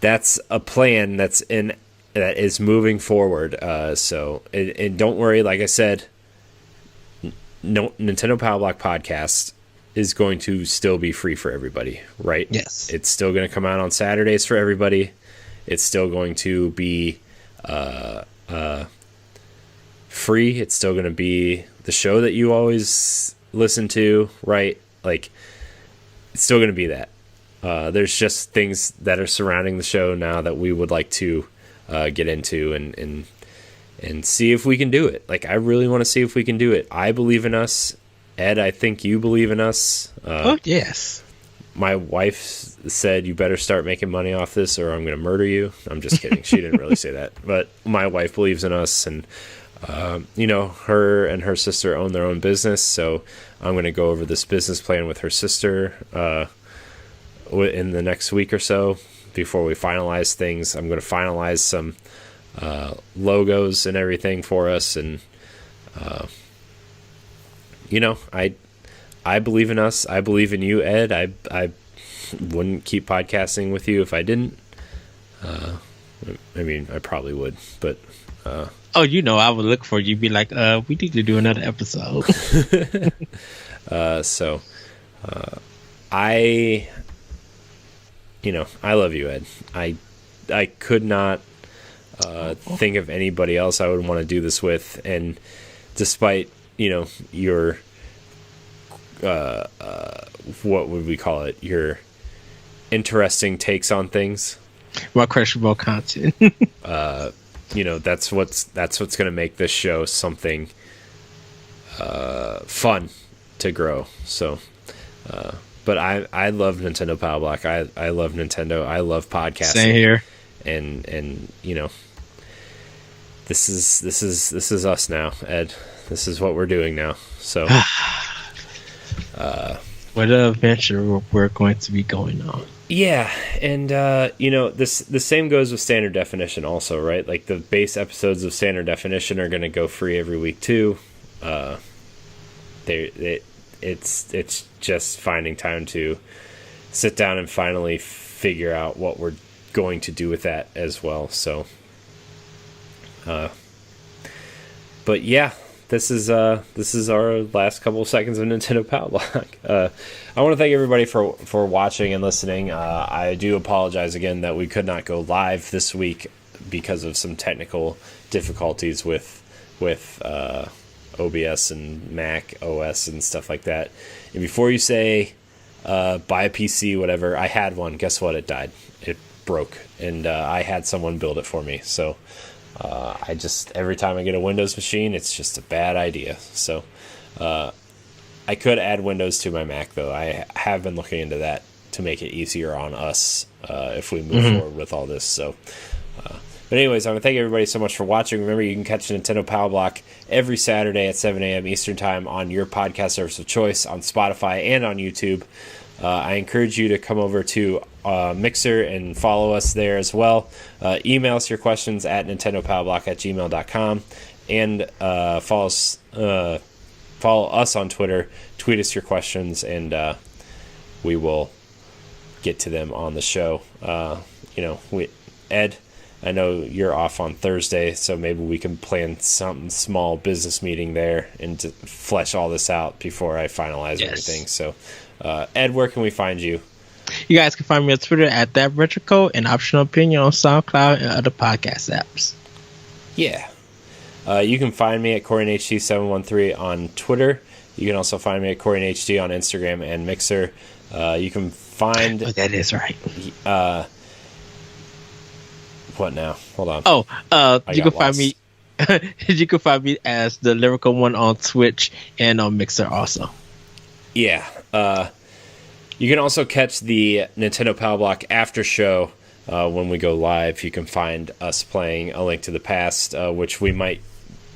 that's a plan that is moving forward. And don't worry, like I said, no, Nintendo Power Block podcast is going to still be free for everybody, right? Yes. It's still going to come out on Saturdays for everybody. It's still going to be free. It's still going to be the show that you always listen to, right? Like, it's still going to be that. There's just things that are surrounding the show now that we would like to get into and see if we can do it. Like, I really want to see if we can do it. I believe in us. Ed, I think you believe in us. Yes. My wife said, you better start making money off this or I'm going to murder you. I'm just kidding. She didn't really say that. But my wife believes in us, and, her and her sister own their own business. So I'm going to go over this business plan with her sister in the next week or so before we finalize things. I'm going to finalize some logos and everything for us. And, I believe in us. I believe in you, Ed. I wouldn't keep podcasting with you if I didn't. I mean, I probably would, but... I would look for you, be like, we need to do another episode. I love you, Ed. I could not think of anybody else I would want to do this with, and despite, your... what would we call it? Your interesting takes on things. Well, questionable content. That's what's going to make this show something fun to grow. So, but I love Nintendo Power Block. I love Nintendo. I love podcasting. Same here. And this is us now, Ed. This is what we're doing now. So. What adventure we're going to be going on. Yeah, and the same goes with Standard Definition also, right? Like, the base episodes of Standard Definition are going to go free every week too. It's just finding time to sit down and finally figure out what we're going to do with that as well. So, but yeah. This is our last couple of seconds of Nintendo Power Block. I want to thank everybody for watching and listening. I do apologize again that we could not go live this week because of some technical difficulties with OBS and Mac OS and stuff like that. And before you say buy a PC, whatever, I had one. Guess what? It died. It broke, and I had someone build it for me. So. Every time I get a Windows machine, it's just a bad idea. So, I could add Windows to my Mac, though. I have been looking into that. to make it easier on us if we move forward with all this. So, but anyways, I want to thank everybody so much for watching. Remember, you can catch Nintendo Power Block every Saturday at 7 a.m. Eastern Time on your podcast service of choice, on Spotify and on YouTube. I encourage you to come over to Mixer and follow us there as well. Email us your questions at nintendopowerblock@gmail.com, and follow us on Twitter. Tweet us your questions, and we will get to them on the show. Ed, I know you're off on Thursday, so maybe we can plan some small business meeting there and to flesh all this out before I finalize everything. So, Ed, where can we find you? You guys can find me on Twitter at ThatRetroCode and Optional Opinion on SoundCloud and other podcast apps. Yeah. You can find me at CoreyNHD713 on Twitter. You can also find me at CoreyNHD on Instagram and Mixer. You can find... Oh, that is right. What now? Hold on. You can find me. You can find me as the Lyrical One on Twitch and on Mixer also. Yeah. You can also catch the Nintendo Power Block after show when we go live. You can find us playing A Link to the Past, which we might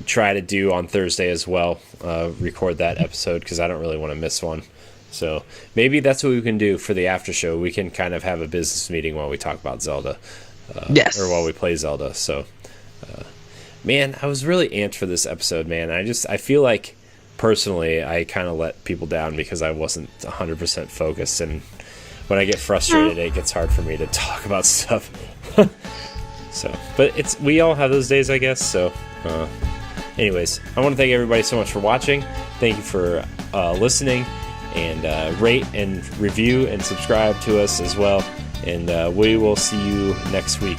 try to do on Thursday as well. Record that episode because I don't really want to miss one. So maybe that's what we can do for the after show. We can kind of have a business meeting while we talk about Zelda. Yes. Or while we play Zelda. So, man, I was really amped for this episode, man. I feel like, personally, I kind of let people down because I wasn't 100% focused. And when I get frustrated, it gets hard for me to talk about stuff. But we all have those days, I guess. So, anyways, I want to thank everybody so much for watching. Thank you for listening. And rate and review and subscribe to us as well. And we will see you next week.